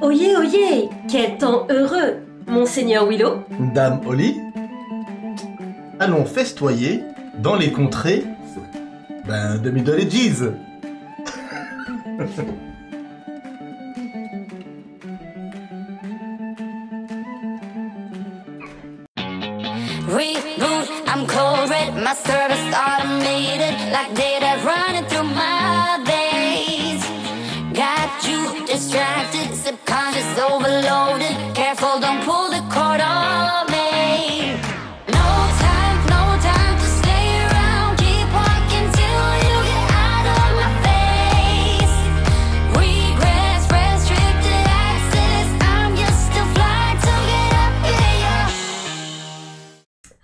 Oyez, oyez, quel temps heureux, Monseigneur Willow. Dame Holly, allons festoyer dans les contrées de Middle Ages. Reboot, I'm cold red, my service automated, like data running through my veins. Got you distracted, subconscious overloaded. Careful, don't pull the cord on me. No time to stay around. Keep walking till you get out of my face. Regrets, restricted access. I'm used to fly to get up in your.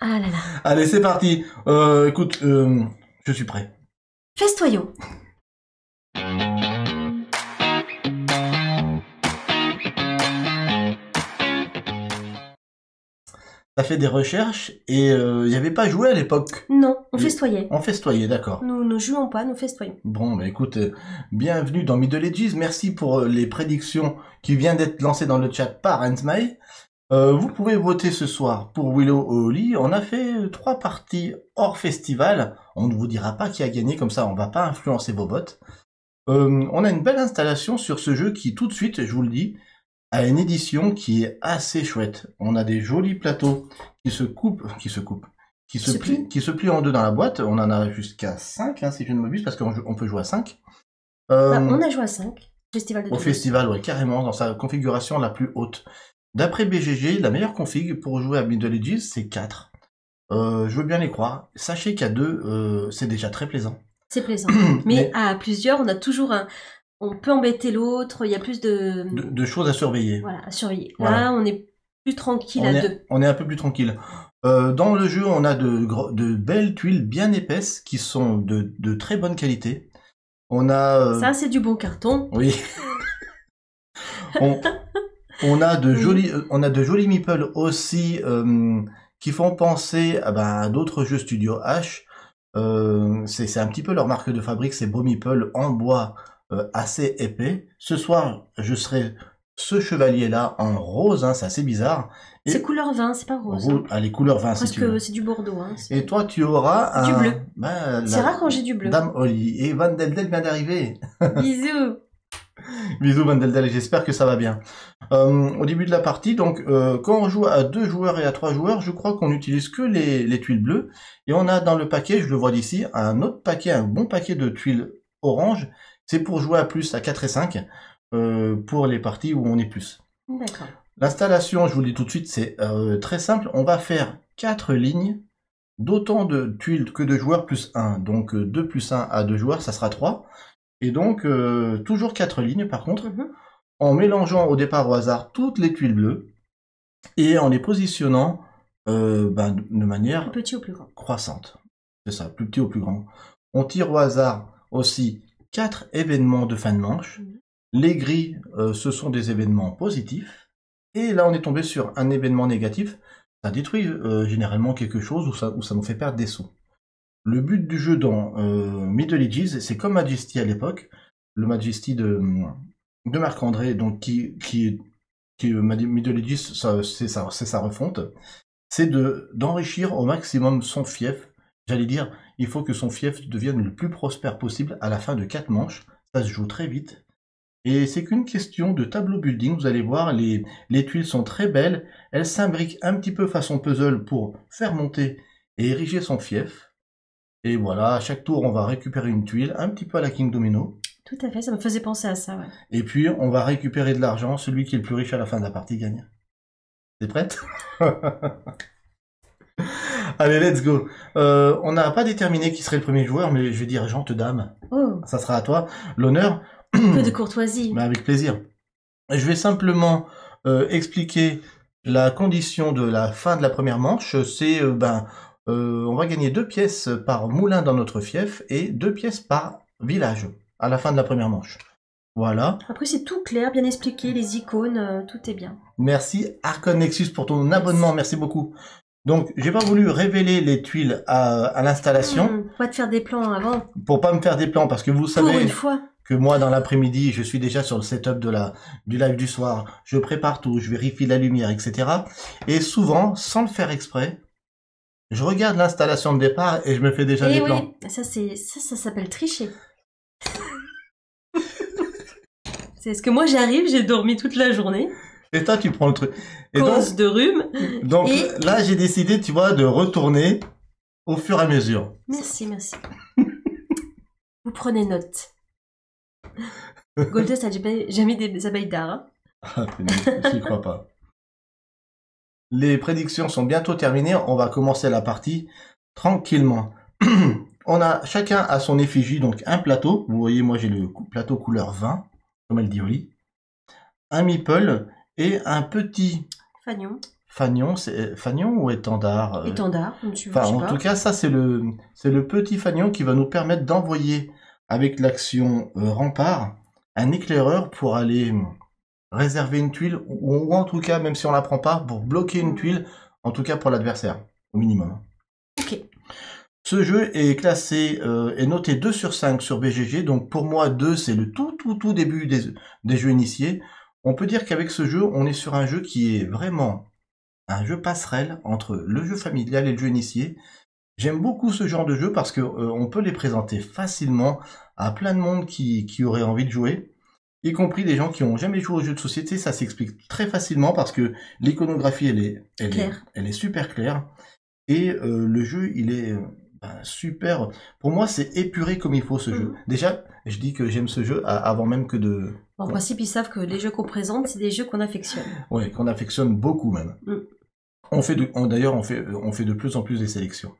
Ah là là. Allez, c'est parti. Écoute, je suis prêt. Festoyons. T'as fait des recherches et il n'y avait pas joué à l'époque. Non, on festoyait. On festoyait, d'accord. Nous ne jouons pas, nous festoyons. Bon, bah écoute, bienvenue dans Middle Ages. Merci pour les prédictions qui viennent d'être lancées dans le chat par Ansmay. Vous pouvez voter ce soir pour Willow ou Holly. On a fait 3 parties hors festival. On ne vous dira pas qui a gagné, comme ça on va pas influencer vos votes. On a une belle installation sur ce jeu qui, tout de suite, je vous le dis, a une édition qui est assez chouette. On a des jolis plateaux qui se plient en deux dans la boîte. On en a jusqu'à 5, hein, si je ne m'abuse, parce qu'on peut jouer à 5. On a joué à 5. Festival de Au Toulouse. festival, ouais, carrément, dans sa configuration la plus haute. D'après BGG, la meilleure config pour jouer à Middle Ages, c'est 4. Je veux bien les croire. Sachez qu'à 2, c'est déjà très plaisant. C'est plaisant. Mais à plusieurs, on a toujours un... On peut embêter l'autre, il y a plus de choses à surveiller. Voilà, à surveiller. Voilà. Là, on est plus tranquille à 2. On est un peu plus tranquille. Dans le jeu, on a de belles tuiles bien épaisses qui sont de très bonne qualité. On a... Ça, c'est du bon carton. Oui. on a de jolis meeples aussi qui font penser à d'autres jeux Studio H. C'est un petit peu leur marque de fabrique, ces beaux meeples en bois assez épais. Ce soir, je serai ce chevalier-là en rose, hein, c'est assez bizarre. C'est couleur vin, c'est pas rose. Allez, couleur vin, parce si tu veux. que c'est du bordeaux. Hein, et toi, tu auras du bleu. C'est rare quand j'ai du bleu. Dame Holly. Et Van Deldel vient d'arriver. Bisous. Bisous Van Deldel, j'espère que ça va bien. Au début de la partie, donc, quand on joue à 2 joueurs et à 3 joueurs, je crois qu'on n'utilise que les tuiles bleues. Et on a dans le paquet, je le vois d'ici, un autre paquet, un bon paquet de tuiles orange. C'est pour jouer à plus, à 4 et 5, pour les parties où on est plus. D'accord. L'installation, je vous le dis tout de suite, c'est très simple. On va faire 4 lignes d'autant de tuiles que de joueurs plus 1. Donc 2 plus 1 à 2 joueurs, ça sera 3. Et donc toujours 4 lignes par contre, en mélangeant au départ au hasard toutes les tuiles bleues et en les positionnant de manière plus petit au plus grand. Croissante. C'est ça, plus petit au plus grand. On tire au hasard aussi 4 événements de fin de manche. Les gris, ce sont des événements positifs. Et là, on est tombé sur un événement négatif. Ça détruit généralement quelque chose ou ça nous fait perdre des sous. Le but du jeu dans Middle Ages, c'est comme Majesty à l'époque. Le Majesty de Marc-André, donc qui Middle Ages, c'est sa refonte. C'est d'enrichir au maximum son fief. J'allais dire, il faut que son fief devienne le plus prospère possible à la fin de 4 manches. Ça se joue très vite. Et c'est qu'une question de tableau building. Vous allez voir, les tuiles sont très belles. Elles s'imbriquent un petit peu façon puzzle pour faire monter et ériger son fief. Et voilà, à chaque tour, on va récupérer une tuile, un petit peu à la King Domino. Tout à fait, ça me faisait penser à ça, ouais. Et puis, on va récupérer de l'argent. Celui qui est le plus riche à la fin de la partie gagne. T'es prête? Allez, let's go. On n'a pas déterminé qui serait le premier joueur, mais je vais dire Gente Dame. Oh. Ça sera à toi. L'honneur. Un peu de courtoisie. Mais avec plaisir. Je vais simplement expliquer la condition de la fin de la première manche. C'est, on va gagner 2 pièces par moulin dans notre fief et 2 pièces par village à la fin de la première manche. Voilà. Après, c'est tout clair, bien expliqué, les icônes, tout est bien. Merci Arcon Nexus pour ton abonnement, merci beaucoup. Donc, j'ai pas voulu révéler les tuiles à l'installation Pas te faire des plans avant. pour pas me faire des plans, parce que vous Pour savez une fois. que moi, dans l'après-midi, je suis déjà sur le setup du live du soir. Je prépare tout, je vérifie la lumière, etc. Et souvent, sans le faire exprès, je regarde l'installation de départ et je me fais déjà des plans. Ça s'appelle tricher. C'est ce que moi j'arrive, j'ai dormi toute la journée. Et toi, tu prends le truc. Et Cause de rhume. donc là, j'ai décidé, tu vois, de retourner au fur et à mesure. Merci. Vous prenez note. Goldust a jamais des abeilles d'art. Hein. Ah, j'y crois pas. Les prédictions sont bientôt terminées. On va commencer la partie tranquillement. On a chacun à son effigie, donc un plateau. Vous voyez, moi j'ai le plateau couleur vin, comme elle dit Oli. Un meeple et un petit Fagnon. fanion. C'est fanion ou étendard? Étendard, comme tu veux. Enfin, en tout cas, ça c'est le petit fanion qui va nous permettre d'envoyer avec l'action rempart un éclaireur pour aller réserver une tuile, ou en tout cas, même si on la prend pas, pour bloquer une tuile, en tout cas pour l'adversaire, au minimum. Ok. Ce jeu est classé et noté 2 sur 5 sur BGG, donc pour moi 2 c'est le tout début des jeux initiés. On peut dire qu'avec ce jeu, on est sur un jeu qui est vraiment un jeu passerelle entre le jeu familial et le jeu initié. J'aime beaucoup ce genre de jeu parce que on peut les présenter facilement à plein de monde qui aurait envie de jouer, y compris des gens qui n'ont jamais joué aux jeux de société. Ça s'explique très facilement parce que l'iconographie elle est super claire et le jeu il est super. Pour moi c'est épuré comme il faut ce jeu. Déjà je dis que j'aime ce jeu avant même que de... En principe ils savent que les jeux qu'on présente c'est des jeux qu'on affectionne. Ouais, qu'on affectionne beaucoup même. D'ailleurs on fait de plus en plus des sélections.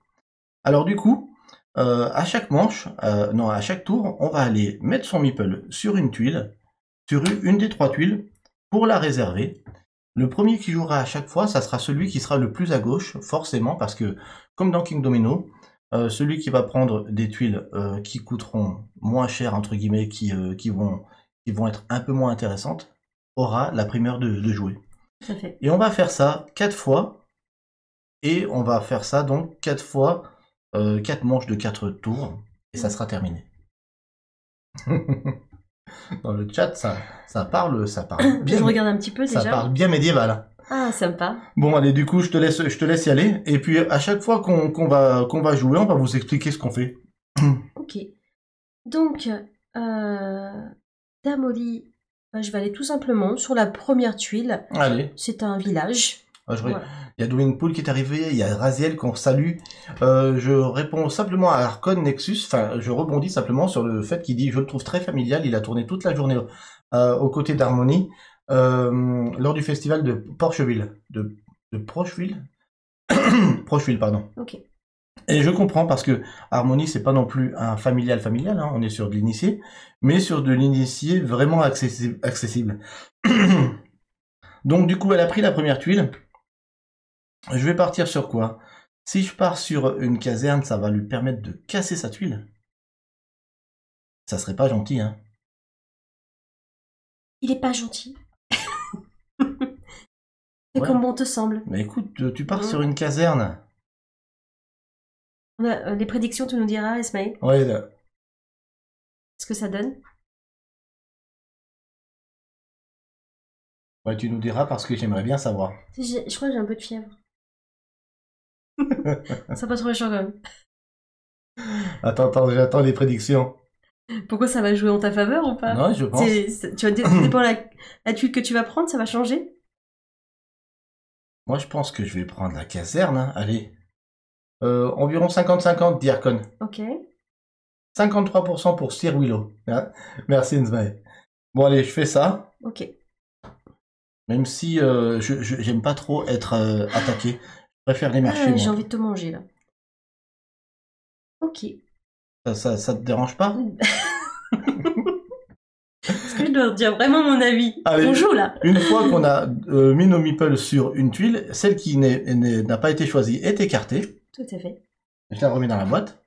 Alors du coup, à chaque manche, à chaque tour, on va aller mettre son meeple sur une tuile, sur une des 3 tuiles, pour la réserver. Le premier qui jouera à chaque fois, ça sera celui qui sera le plus à gauche, forcément, parce que, comme dans King Domino, celui qui va prendre des tuiles qui coûteront moins cher, entre guillemets, qui vont être un peu moins intéressantes, aura la primeur de jouer. Tout à fait. Et on va faire ça 4 fois, et on va faire ça donc 4 fois... 4 manches de 4 tours, et ça sera terminé. Dans le chat, ça parle bien. Je regarde un petit peu déjà. Ça parle bien médiéval. Ah, sympa. Bon, allez, du coup, je te laisse y aller, et puis à chaque fois qu'on va jouer, on va vous expliquer ce qu'on fait. Ok. Donc, Dame Oli, je vais aller tout simplement sur la première tuile. Allez. C'est un village. Voilà. Il y a Dwayne Pool qui est arrivé, il y a Raziel qu'on salue. Je réponds simplement à Arcon Nexus, enfin je rebondis simplement sur le fait qu'il dit je le trouve très familial, il a tourné toute la journée aux côtés d'Harmonie lors du festival de Porcheville. De Procheville Procheville, pardon. Ok. Et je comprends parce que Harmonie c'est pas non plus un familial, hein, on est sur de l'initié, mais sur de l'initié vraiment accessible. Donc du coup elle a pris la première tuile. Je vais partir sur quoi? Si je pars sur une caserne, ça va lui permettre de casser sa tuile. Ça serait pas gentil, hein? Il est pas gentil. C'est comme bon te semble. Mais écoute, tu pars sur une caserne. On a, les prédictions, tu nous diras, Esmaël. Ouais. Ce que ça donne. Ouais, tu nous diras parce que j'aimerais bien savoir. Je crois que j'ai un peu de fièvre. Ça pas trop méchant quand même. Attends, j'attends les prédictions. Pourquoi ça va jouer en ta faveur ou pas? Non, je pense. Tu vas dépend la tuile que tu vas prendre, ça va changer? Moi, je pense que je vais prendre la caserne. Hein. Allez. Environ 50-50, dit Arcon. Ok. 53% pour Sir Willow. Ah, merci, Nzmae. Bon, allez, je fais ça. Ok. Même si j'aime pas trop être attaqué. Je préfère les marcher. J'ai envie de te manger, là. Ok. Ça te dérange pas? Est-ce que je dois dire vraiment mon avis? Allez, on joue, là. Une fois qu'on a mis nos meeples sur une tuile, celle qui n'a pas été choisie est écartée. Tout à fait. Je la remets dans la boîte.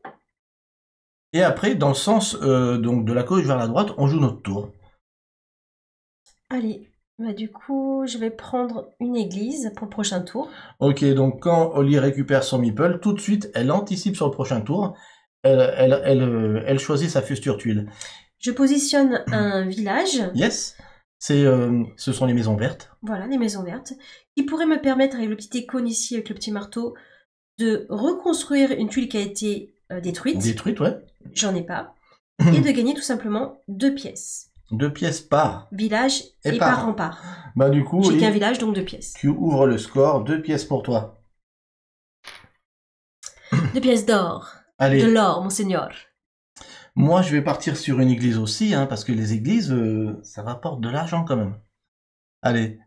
Et après, dans le sens donc de la gauche vers la droite, on joue notre tour. Allez. Bah, du coup, je vais prendre une église pour le prochain tour. Ok, donc quand Oli récupère son meeple, tout de suite, elle anticipe sur le prochain tour. Elle choisit sa future tuile. Je positionne un village. Yes, ce sont les maisons vertes. Voilà, les maisons vertes, qui pourraient me permettre, avec le petit icône ici, avec le petit marteau, de reconstruire une tuile qui a été détruite. Détruites, ouais. J'en ai pas. Et de gagner tout simplement 2 pièces. 2 pièces par. Village Et et par. par rempart. Bah du coup, J'ai Oli, qu'un village, donc 2 pièces. tu ouvres le score, 2 pièces pour toi. 2 pièces d'or. Allez. De l'or, monseigneur. Moi, je vais partir sur une église aussi, hein, parce que les églises, ça rapporte de l'argent quand même. Allez,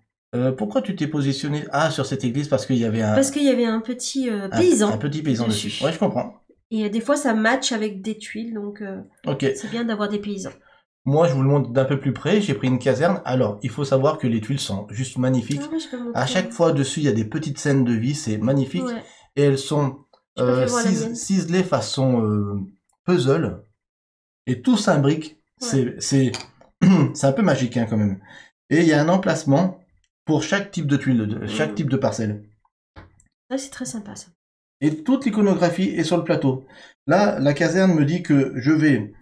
pourquoi tu t'es positionné sur cette église? Parce qu'il y avait un... Parce qu'il y avait un petit paysan. Un petit paysan dessus. Ouais, je comprends. Et des fois, ça match avec des tuiles, donc Ok. c'est bien d'avoir des paysans. Moi, je vous le montre d'un peu plus près. J'ai pris une caserne. Alors, il faut savoir que les tuiles sont juste magnifiques. Ah, ouais, je peux montrer. À chaque fois, dessus, il y a des petites scènes de vie. C'est magnifique. Ouais. Et elles sont Je peux faire voir la mienne. ciselées façon puzzle. Et tout s'imbrique. Ouais. C'est un peu magique, hein, quand même. Et il y a un emplacement pour chaque type de tuile, chaque type de parcelle. Ouais, c'est très sympa, ça. Et toute l'iconographie est sur le plateau. Là, la caserne me dit que je vais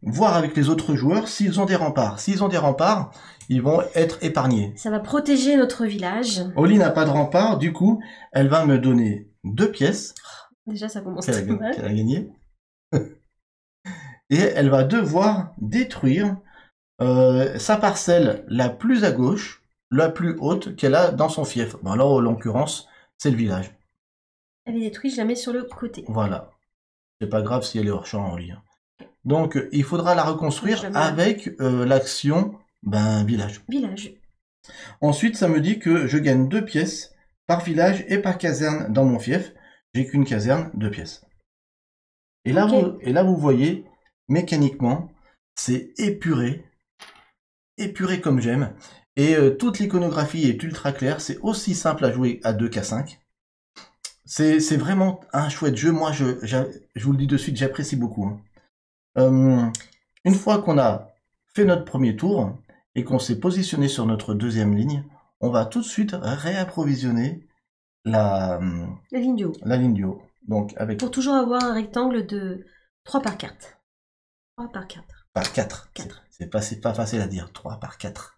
voir avec les autres joueurs s'ils ont des remparts. S'ils ont des remparts, ils vont être épargnés. Ça va protéger notre village. Oli n'a pas de rempart, du coup, elle va me donner 2 pièces Déjà, ça commence qu'elle très mal. a gagnées. Et elle va devoir détruire sa parcelle la plus à gauche, la plus haute qu'elle a dans son fief. Bon, alors, en l'occurrence, c'est le village. Elle est détruite, je la mets sur le côté. Voilà. C'est pas grave si elle est hors champ en lien. Donc, il faudra la reconstruire avec l'action village. Village. Ensuite, ça me dit que je gagne 2 pièces par village et par caserne dans mon fief. J'ai qu'une caserne, 2 pièces. Et là, vous voyez, mécaniquement, c'est épuré. Épuré comme j'aime. Et toute l'iconographie est ultra claire. C'est aussi simple à jouer à 2 qu'à 5. C'est vraiment un chouette jeu. Moi, je vous le dis de suite, j'apprécie beaucoup. Hein. Une fois qu'on a fait notre premier tour et qu'on s'est positionné sur notre deuxième ligne, on va tout de suite réapprovisionner la ligne du haut. La ligne du haut. Donc, avec... Pour toujours avoir un rectangle de 3 par 4. 3 par 4. Par 4. 4. C'est pas facile à dire. 3 par 4.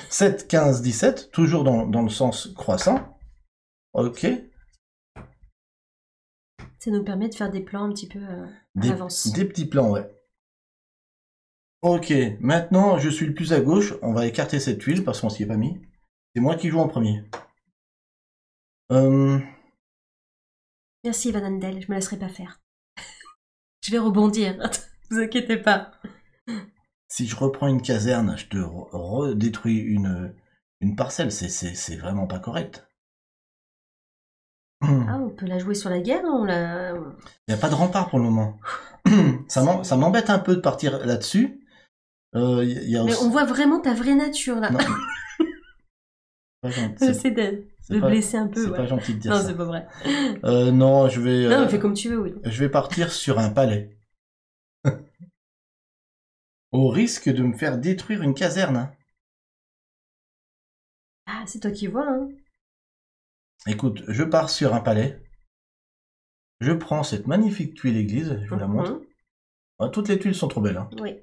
7, 15, 17. Toujours dans le sens croissant. Ok. Ça nous permet de faire des plans un petit peu à l'avance. Des petits plans, ouais. Ok, maintenant je suis le plus à gauche. On va écarter cette tuile parce qu'on s'y est pas mis. C'est moi qui joue en premier. Merci Van Andel, je me laisserai pas faire. Je vais rebondir, ne vous inquiétez pas. Si je reprends une caserne, je te redétruis une parcelle. C'est vraiment pas correct. Ah, on peut la jouer sur la guerre, on la... Il n'y a pas de rempart pour le moment. Ça m'embête un peu de partir là-dessus. Mais on voit vraiment ta vraie nature, là. J'essaie de blesser un peu. C'est pas gentil de dire ça. Non, c'est pas vrai. Non, je vais... Non, mais fais comme tu veux, oui. Je vais partir sur un palais. Au risque de me faire détruire une caserne. Hein. Ah, c'est toi qui vois, hein. Écoute, je pars sur un palais. Je prends cette magnifique tuile église, je vous la montre. Toutes les tuiles sont trop belles. Hein. Oui.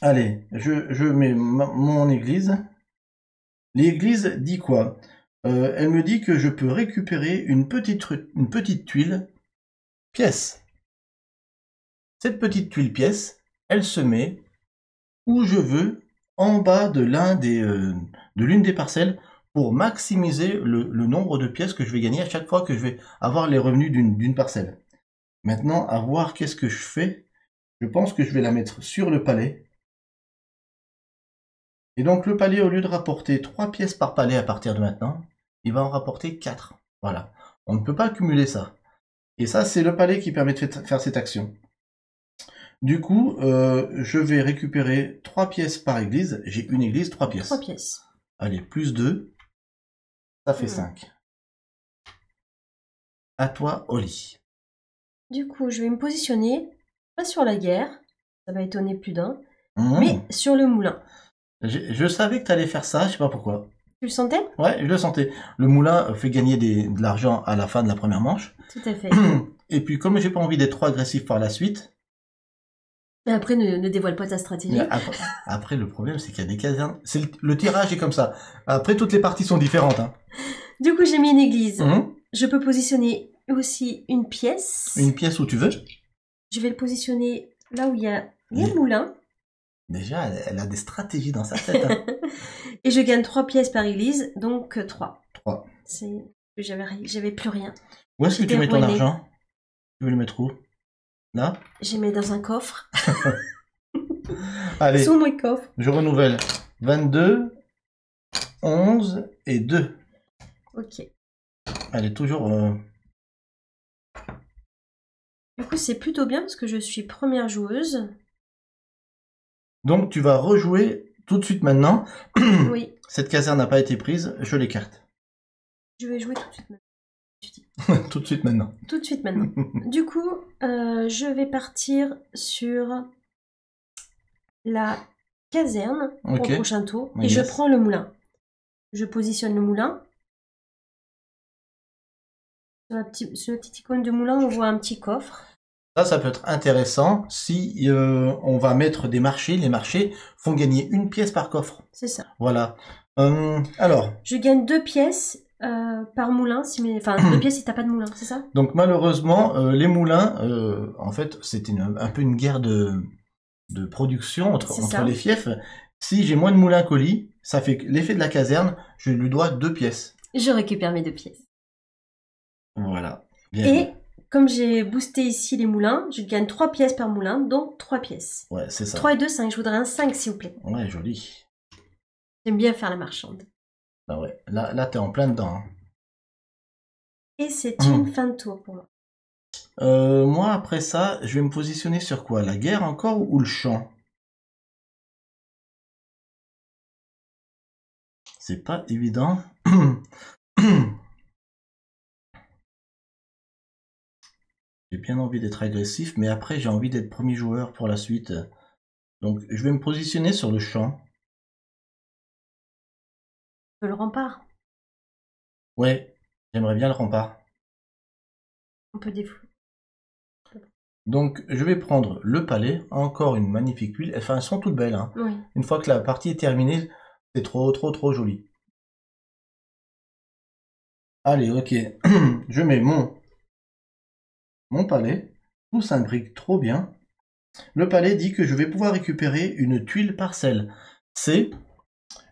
Allez, je mets mon église. L'église dit quoi? Elle me dit que je peux récupérer une petite tuile pièce. Cette petite tuile pièce, elle se met où je veux, en bas de l'une des parcelles, pour maximiser le nombre de pièces que je vais gagner à chaque fois que je vais avoir les revenus d'une parcelle. Maintenant, à voir qu'est-ce que je fais. Je pense que je vais la mettre sur le palais. Et donc le palais, au lieu de rapporter 3 pièces par palais à partir de maintenant, il va en rapporter 4. Voilà. On ne peut pas accumuler ça. Et ça, c'est le palais qui permet de faire cette action. Du coup, je vais récupérer 3 pièces par église. J'ai une église, 3 pièces. 3 pièces. Allez, plus 2. Ça fait 5. À toi, Oli. Du coup, je vais me positionner, pas sur la guerre. Ça va étonner plus d'un. mais sur le moulin. Je savais que tu allais faire ça, je sais pas pourquoi. Tu le sentais? Ouais, je le sentais. Le moulin fait gagner de l'argent à la fin de la première manche. Tout à fait. Et puis, comme j'ai pas envie d'être trop agressif par la suite... Mais après, ne dévoile pas ta stratégie. Après, le problème, c'est qu'il y a des casernes... Le tirage est comme ça. Après, toutes les parties sont différentes. Hein. Du coup, j'ai mis une église. Je peux positionner aussi une pièce. Une pièce où tu veux. Je vais le positionner là où il y a les moulins. Déjà, elle a des stratégies dans sa tête. Hein. Et je gagne 3 pièces par église, donc 3. 3. J'avais plus rien. Où est-ce que tu mets ton argent? Tu veux le mettre où? Là? Je mets dans un coffre. Allez, sous mon coffre. Je renouvelle. 22, 11 et 2. Ok. Elle est toujours... Du coup, c'est plutôt bien parce que je suis première joueuse. Donc, tu vas rejouer tout de suite maintenant. Oui. Cette caserne n'a pas été prise, je l'écarte. Je vais jouer tout de suite maintenant. Tout de suite maintenant. Tout de suite maintenant. Du coup, je vais partir sur la caserne pour le prochain tour. Et je prends le moulin. Je positionne le moulin. Sur la petite icône de moulin, on voit un petit coffre. Ça peut être intéressant si on va mettre des marchés. Les marchés font gagner une pièce par coffre. C'est ça. Voilà. Alors. Je gagne 2 pièces par moulin. Enfin, 2 pièces si t'as pas de moulin, c'est ça? Donc malheureusement, les moulins, en fait, c'était un peu une guerre de production entre les fiefs. Si j'ai moins de moulins qu'au lit, ça fait l'effet de la caserne, je lui dois 2 pièces. Je récupère mes 2 pièces. Voilà. Et comme j'ai boosté ici les moulins, je gagne 3 pièces par moulin, donc 3 pièces. Ouais, c'est ça. 3 et 2, 5. Je voudrais un 5, s'il vous plaît. Ouais, joli. J'aime bien faire la marchande. Bah ouais, là t'es en plein dedans. Hein. Et c'est une fin de tour pour moi. Moi, après ça, je vais me positionner sur quoi? La guerre encore ou le champ? C'est pas évident. J'ai bien envie d'être agressif, mais après j'ai envie d'être premier joueur pour la suite. Donc je vais me positionner sur le champ. Le rempart. Ouais, j'aimerais bien le rempart. On peut défouler. Donc je vais prendre le palais, encore une magnifique huile. Enfin, elles sont toutes belles. Hein. Oui. Une fois que la partie est terminée, c'est trop joli. Allez, ok. Je mets mon palais. Tout s'imbrique trop bien. Le palais dit que je vais pouvoir récupérer une tuile parcelle. C'est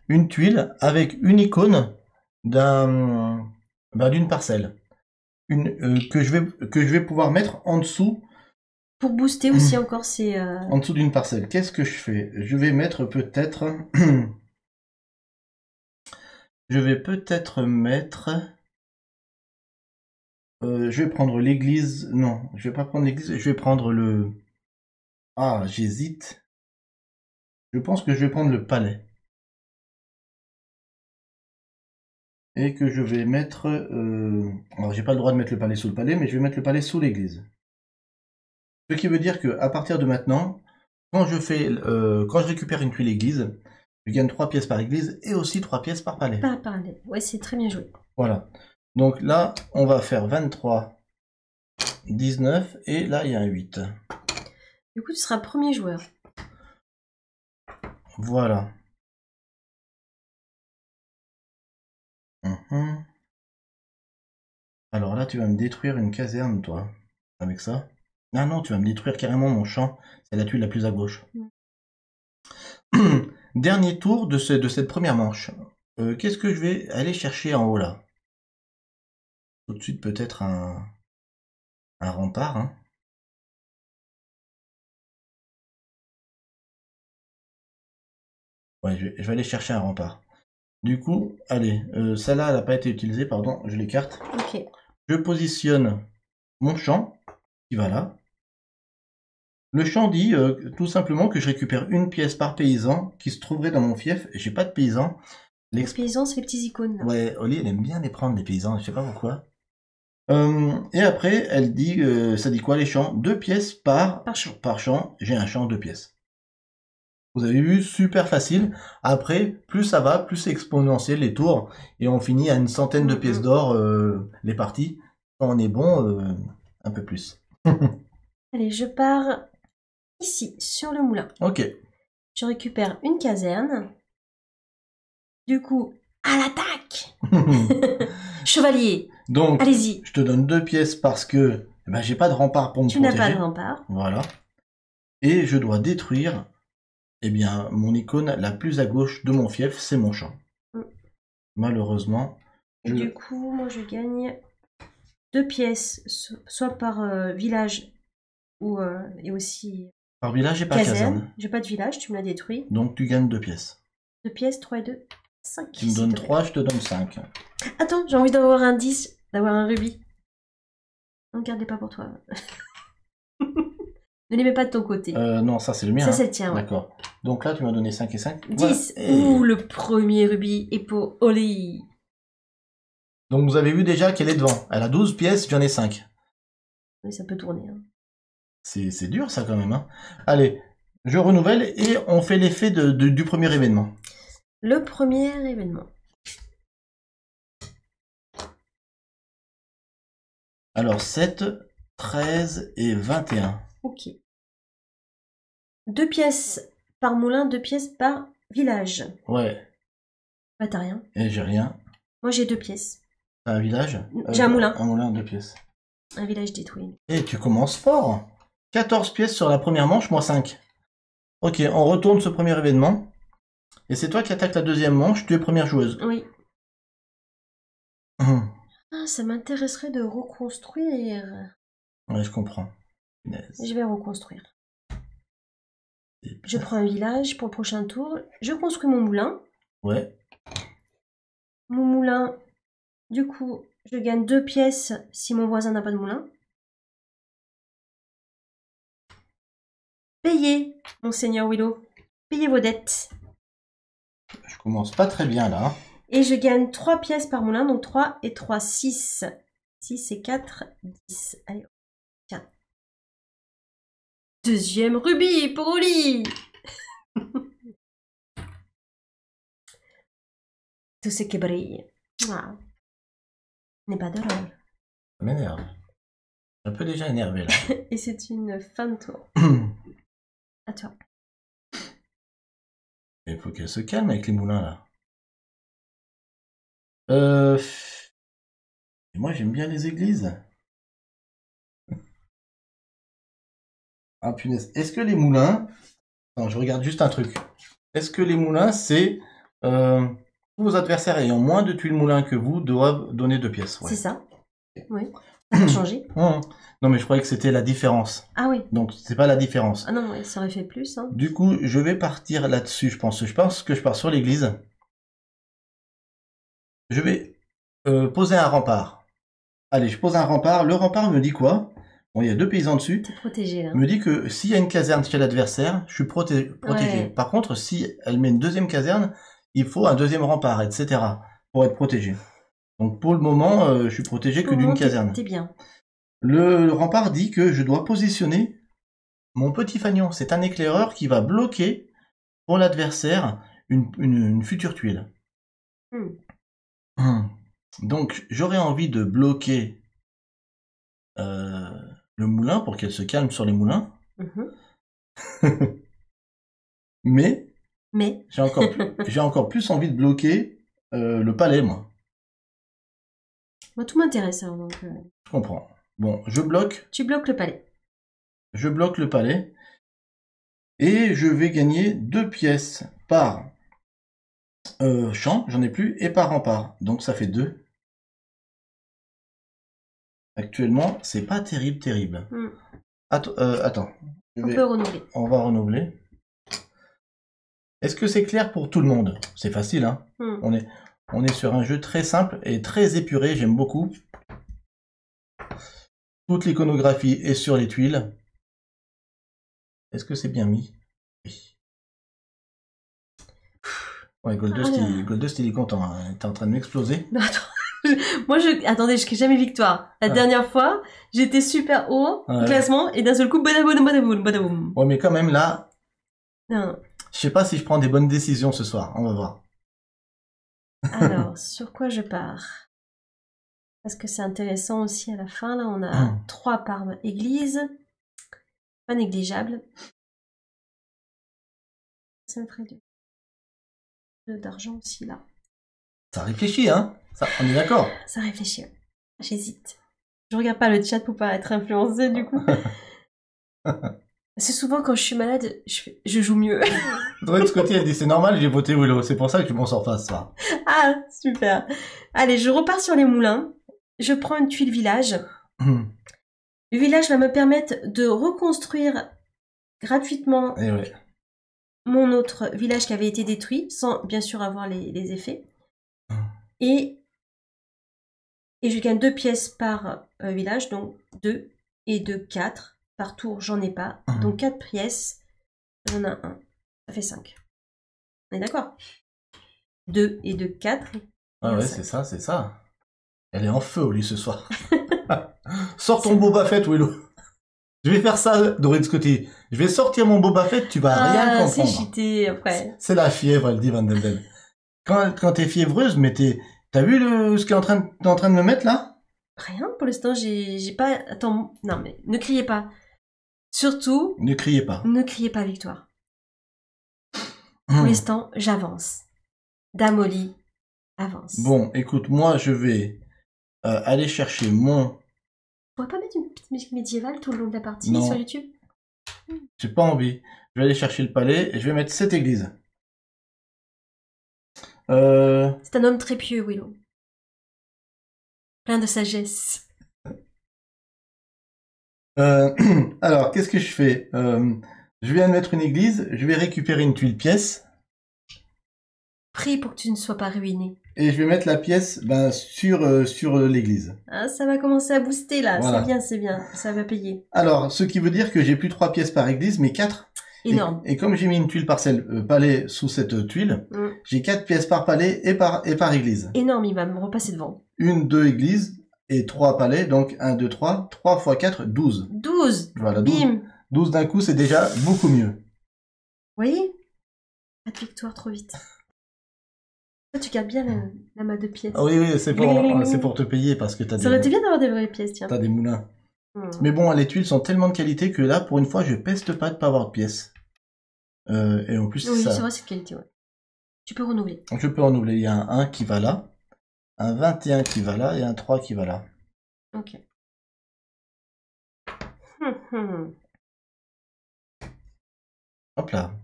une tuile avec une icône d'une parcelle. Que je vais pouvoir mettre en dessous. Pour booster aussi encore ces... En dessous d'une parcelle. Qu'est-ce que je fais? Je vais mettre peut-être... je vais peut-être mettre... je vais prendre l'église... Non, je vais pas prendre l'église. Je vais prendre le... Ah, j'hésite. Je pense que je vais prendre le palais. Et que je vais mettre... Alors, j'ai pas le droit de mettre le palais sous le palais, mais je vais mettre le palais sous l'église. Ce qui veut dire que à partir de maintenant, quand je récupère une tuile église, je gagne 3 pièces par église et aussi 3 pièces par palais. Par palais. Ouais, c'est très bien joué. Voilà. Donc là, on va faire 23, 19 et là, il y a un 8. Du coup, tu seras premier joueur. Voilà. Alors là, tu vas me détruire une caserne, toi. Avec ça. Ah non, tu vas me détruire carrément mon champ. C'est la tuile la plus à gauche. Dernier tour de cette première manche. Qu'est-ce que je vais aller chercher en haut là? Tout de suite peut-être un rempart. Hein. Ouais, je vais aller chercher un rempart. Du coup, allez, celle-là, elle n'a pas été utilisée, pardon, je l'écarte. Ok. Je positionne mon champ, qui va là. Le champ dit tout simplement que je récupère une pièce par paysan qui se trouverait dans mon fief. J'ai pas de paysan. Les paysans, c'est les petits icônes. Là. Ouais, Oli, elle aime bien les prendre, les paysans, je sais pas pourquoi. Et après, elle dit, ça dit quoi les champs? 2 pièces par champ. J'ai un champ, 2 pièces. Vous avez vu, super facile. Après, plus ça va, plus c'est exponentiel les tours. Et on finit à une centaine de pièces d'or les parties. Quand on est bon, un peu plus. Allez, je pars ici, sur le moulin. Ok. Je récupère une caserne. Du coup, à l'attaque. Chevalier, Donc, allez-y. je te donne 2 pièces parce que j'ai pas de rempart pour me Tu n'as protéger. pas de rempart. Voilà. Et je dois détruire mon icône la plus à gauche de mon fief, c'est mon champ. Malheureusement. Et du coup, moi je gagne 2 pièces, soit par village ou et aussi Par village et par caserne. caserne. J'ai pas de village, tu me l'as détruit. Donc tu gagnes 2 pièces. 2 pièces, 3 et 2, 5. Tu me donnes 3, je te donne 5. Attends, j'ai envie d'avoir un 10, d'avoir un rubis. Ne gardez pas pour toi. Ne les mets pas de ton côté. Non, ça c'est le mien. Ça c'est le tien. Ouais. D'accord. Donc là, tu m'as donné 5 et 5. 10. Voilà. Ouh, le premier rubis est pour Oli. Donc vous avez vu déjà qu'elle est devant. Elle a 12 pièces, j'en ai 5. Mais ça peut tourner. Hein. C'est dur ça quand même. Hein. Allez, je renouvelle et on fait l'effet du premier événement. Le premier événement. Alors 7, 13 et 21. Ok. 2 pièces par moulin, 2 pièces par village. Ouais. Bah t'as rien. Et j'ai rien. Moi j'ai 2 pièces. T'as un village? J'ai un moulin. Un moulin, 2 pièces. Un village détruit. Et tu commences fort. 14 pièces sur la première manche, moi 5. Ok, on retourne ce premier événement. Et c'est toi qui attaques la deuxième manche, tu es première joueuse. Oui. Ah, ça m'intéresserait de reconstruire. Ouais, je comprends. Je vais reconstruire. Je prends un village pour le prochain tour. Je construis mon moulin. Ouais. Mon moulin, du coup, je gagne 2 pièces si mon voisin n'a pas de moulin. Payez, monseigneur Willow. Payez vos dettes. Je commence pas très bien là. Et je gagne 3 pièces par moulin, donc 3 et 3, 6. 6 et 4, 10. Allez, tiens. Deuxième rubis pour Oli. Tout ce qui brille. Ah. N'est pas drôle. Ça m'énerve. Un peu déjà énervé là. Et c'est une fin de tour. À toi. Il faut qu'elle se calme avec les moulins là. Moi j'aime bien les églises. Ah punaise. Est-ce que les moulins... Non, je regarde juste un truc. Est-ce que les moulins, c'est... vos adversaires ayant moins de tuiles moulins que vous doivent donner 2 pièces. Ouais. C'est ça. Oui. Ça a changé. Non mais je croyais que c'était la différence. Ah oui. Donc c'est pas la différence. Ah non, ouais, ça aurait fait plus. Hein. Du coup, je vais partir là-dessus, je pense. Je pense que je pars sur l'église. Je vais poser un rempart. Allez, je pose un rempart. Le rempart me dit quoi? Bon, il y a 2 paysans dessus. T'es protégé là. Me dit que s'il y a une caserne chez l'adversaire, je suis protégé. Ouais. Par contre, si elle met une deuxième caserne, il faut un deuxième rempart, etc. pour être protégé. Donc pour le moment, je suis protégé que d'une caserne. T'es bien. Le rempart dit que je dois positionner mon petit fanion. C'est un éclaireur qui va bloquer pour l'adversaire une future tuile. Donc j'aurais envie de bloquer le moulin pour qu'elle se calme sur les moulins. Mais j'ai encore plus envie de bloquer le palais, moi. Moi, tout m'intéresse. Hein, donc, Je comprends. Bon, je bloque. Tu bloques le palais. Je bloque le palais. Et je vais gagner 2 pièces par champ, j'en ai plus, et par rempart. Donc ça fait 2. Actuellement, c'est pas terrible. Attends. On peut renouveler. On va renouveler. Est-ce que c'est clair pour tout le monde? C'est facile, hein. On est sur un jeu très simple et très épuré, j'aime beaucoup. Toute l'iconographie est sur les tuiles. Est-ce que c'est bien mis? Oui. Ouais, Goldust, il est content, hein. Il est en train de m'exploser. Moi, attendez, je n'ai jamais victoire. La dernière fois, j'étais super haut au classement et d'un seul coup, badaboum. Ouais, mais quand même là, non. Je sais pas si je prends des bonnes décisions ce soir. On va voir. Alors, sur quoi je pars? Parce que c'est intéressant aussi à la fin. Là, on a 3 par église. Pas négligeable. Ça me ferait d'argent aussi, là. Ça réfléchit, hein? Ça, on est d'accord. Ça réfléchit. J'hésite. Je regarde pas le chat pour pas être influencée, du coup. C'est souvent quand je suis malade, je joue mieux. De l'autre côté, elle dit c'est normal, j'ai voté Willow. C'est pour ça que je m'en sors pas ce soir. Ah, super. Allez, je repars sur les moulins. Je prends une tuile village. Le village va me permettre de reconstruire gratuitement Et ouais. mon autre village qui avait été détruit, sans bien sûr avoir les effets. Et je gagne 2 pièces par village, donc 2 et 2, 4. Par tour, j'en ai pas. Donc 4 pièces, j'en ai 1. Ça fait 5. On est d'accord? 2 et 2, 4. Ah ouais, c'est ça, c'est ça. Elle est en feu au lit ce soir. Sors ton Boba Fett, Willow. Je vais faire ça, Doreen Scotty. Je vais sortir mon Boba Fett, tu vas rien comprendre. C'est cheaté après. C'est la fièvre, elle dit Van Delden. Quand t'es fiévreuse, mais t'as vu ce qu'est t'es en train de me mettre là? Rien, pour l'instant, j'ai pas... Attends, non mais ne criez pas. Surtout... Ne criez pas. Ne criez pas victoire. Pour l'instant, j'avance. Damoli avance. Bon, écoute, moi je vais aller chercher mon... On pourrait pas mettre une petite musique médiévale tout le long de la partie Non. sur YouTube? J'ai pas envie. Je vais aller chercher le palais et je vais mettre cette église. C'est un homme très pieux, Willow. Plein de sagesse. Alors, qu'est-ce que je fais? Je viens de mettre une église, je vais récupérer une tuile pièce. Prie pour que tu ne sois pas ruiné. Et je vais mettre la pièce sur l'église. Ah, ça va commencer à booster là, Voilà. c'est bien, ça va payer. Alors, ce qui veut dire que j'ai plus 3 pièces par église, mais 4. Énorme. Et comme j'ai mis une tuile palais sous cette tuile, j'ai 4 pièces par palais et par église. Énorme, il va me repasser devant. 1, 2 églises et 3 palais, donc 1, 2, 3. 3 x 4, 12. 12. Voilà, 12. Bim. 12 d'un coup, c'est déjà beaucoup mieux. Vous voyez? Pas de victoire trop vite. Toi, tu gardes bien la main de pièces. Ah oui, c'est pour te payer parce que Ça aurait été bien d'avoir des vraies pièces, tiens. T'as des moulins. Mais bon, les tuiles sont tellement de qualité que là, pour une fois, je peste pas de pas avoir de pièces. Et en plus, oui, ça... c'est vrai, c'est de qualité, ouais. Tu peux renouveler. Je peux renouveler. Il y a un 1 qui va là, un 21 qui va là et un 3 qui va là. Ok. Hop là.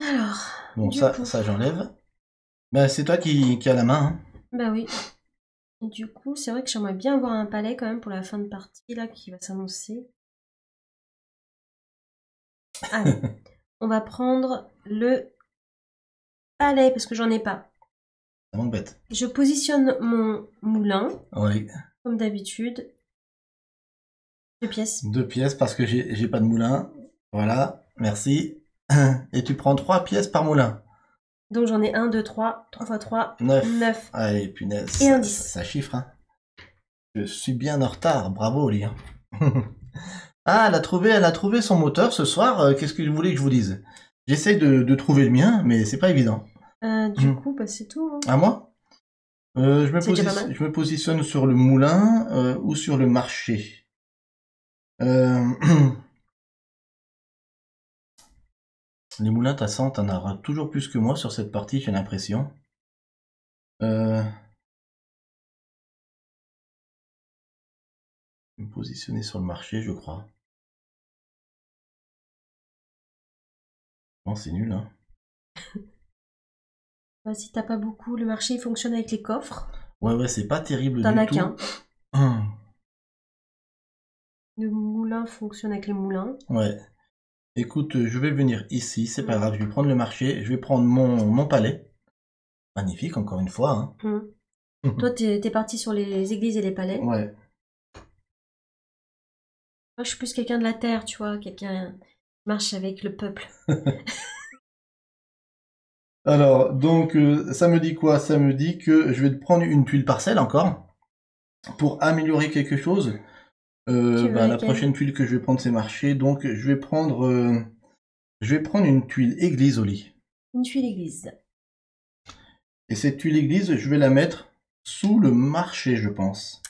Alors. Bon, ça j'enlève. Ben, c'est toi qui as la main. Hein. Bah oui. Et du coup, c'est vrai que j'aimerais bien avoir un palais quand même pour la fin de partie là qui va s'annoncer. Allez, on va prendre le palais parce que j'en ai pas. Ça m'embête. Je positionne mon moulin. Oui. Comme d'habitude. 2 pièces. 2 pièces parce que j'ai pas de moulin. Voilà, merci. Et tu prends 3 pièces par moulin. Donc j'en ai 1, 2, 3, 3 x 3, 9. 9. Allez, punaise. Et un 10. Ça chiffre, hein. Je suis bien en retard, bravo, Oli. Ah, elle a trouvé son moteur ce soir. Qu'est-ce que vous voulez que je vous dise? J'essaye de trouver le mien, mais c'est pas évident. Du coup, bah, c'est tout. Hein. À moi? Je me positionne sur le moulin ou sur le marché. Les moulins, t'en auras toujours plus que moi sur cette partie, j'ai l'impression. Je vais me positionner sur le marché, je crois. Non, c'est nul, hein. Bah, si t'as pas beaucoup, le marché il fonctionne avec les coffres. Ouais, c'est pas terrible T'en du as tout. qu'un. Le moulin fonctionne avec les moulins. Ouais. Écoute, je vais venir ici, c'est pas grave, je vais prendre le marché, je vais prendre mon palais. Magnifique, encore une fois. Hein. Toi, t'es parti sur les églises et les palais. Ouais. Moi, je suis plus quelqu'un de la terre, tu vois, quelqu'un qui marche avec le peuple. Alors, donc, ça me dit quoi? Ça me dit que je vais prendre une tuile parcelle encore, pour améliorer quelque chose. La prochaine tuile que je vais prendre, c'est marché, donc je vais prendre Je vais prendre une tuile église au lit. Une tuile église. Et cette tuile église, je vais la mettre sous le marché, je pense.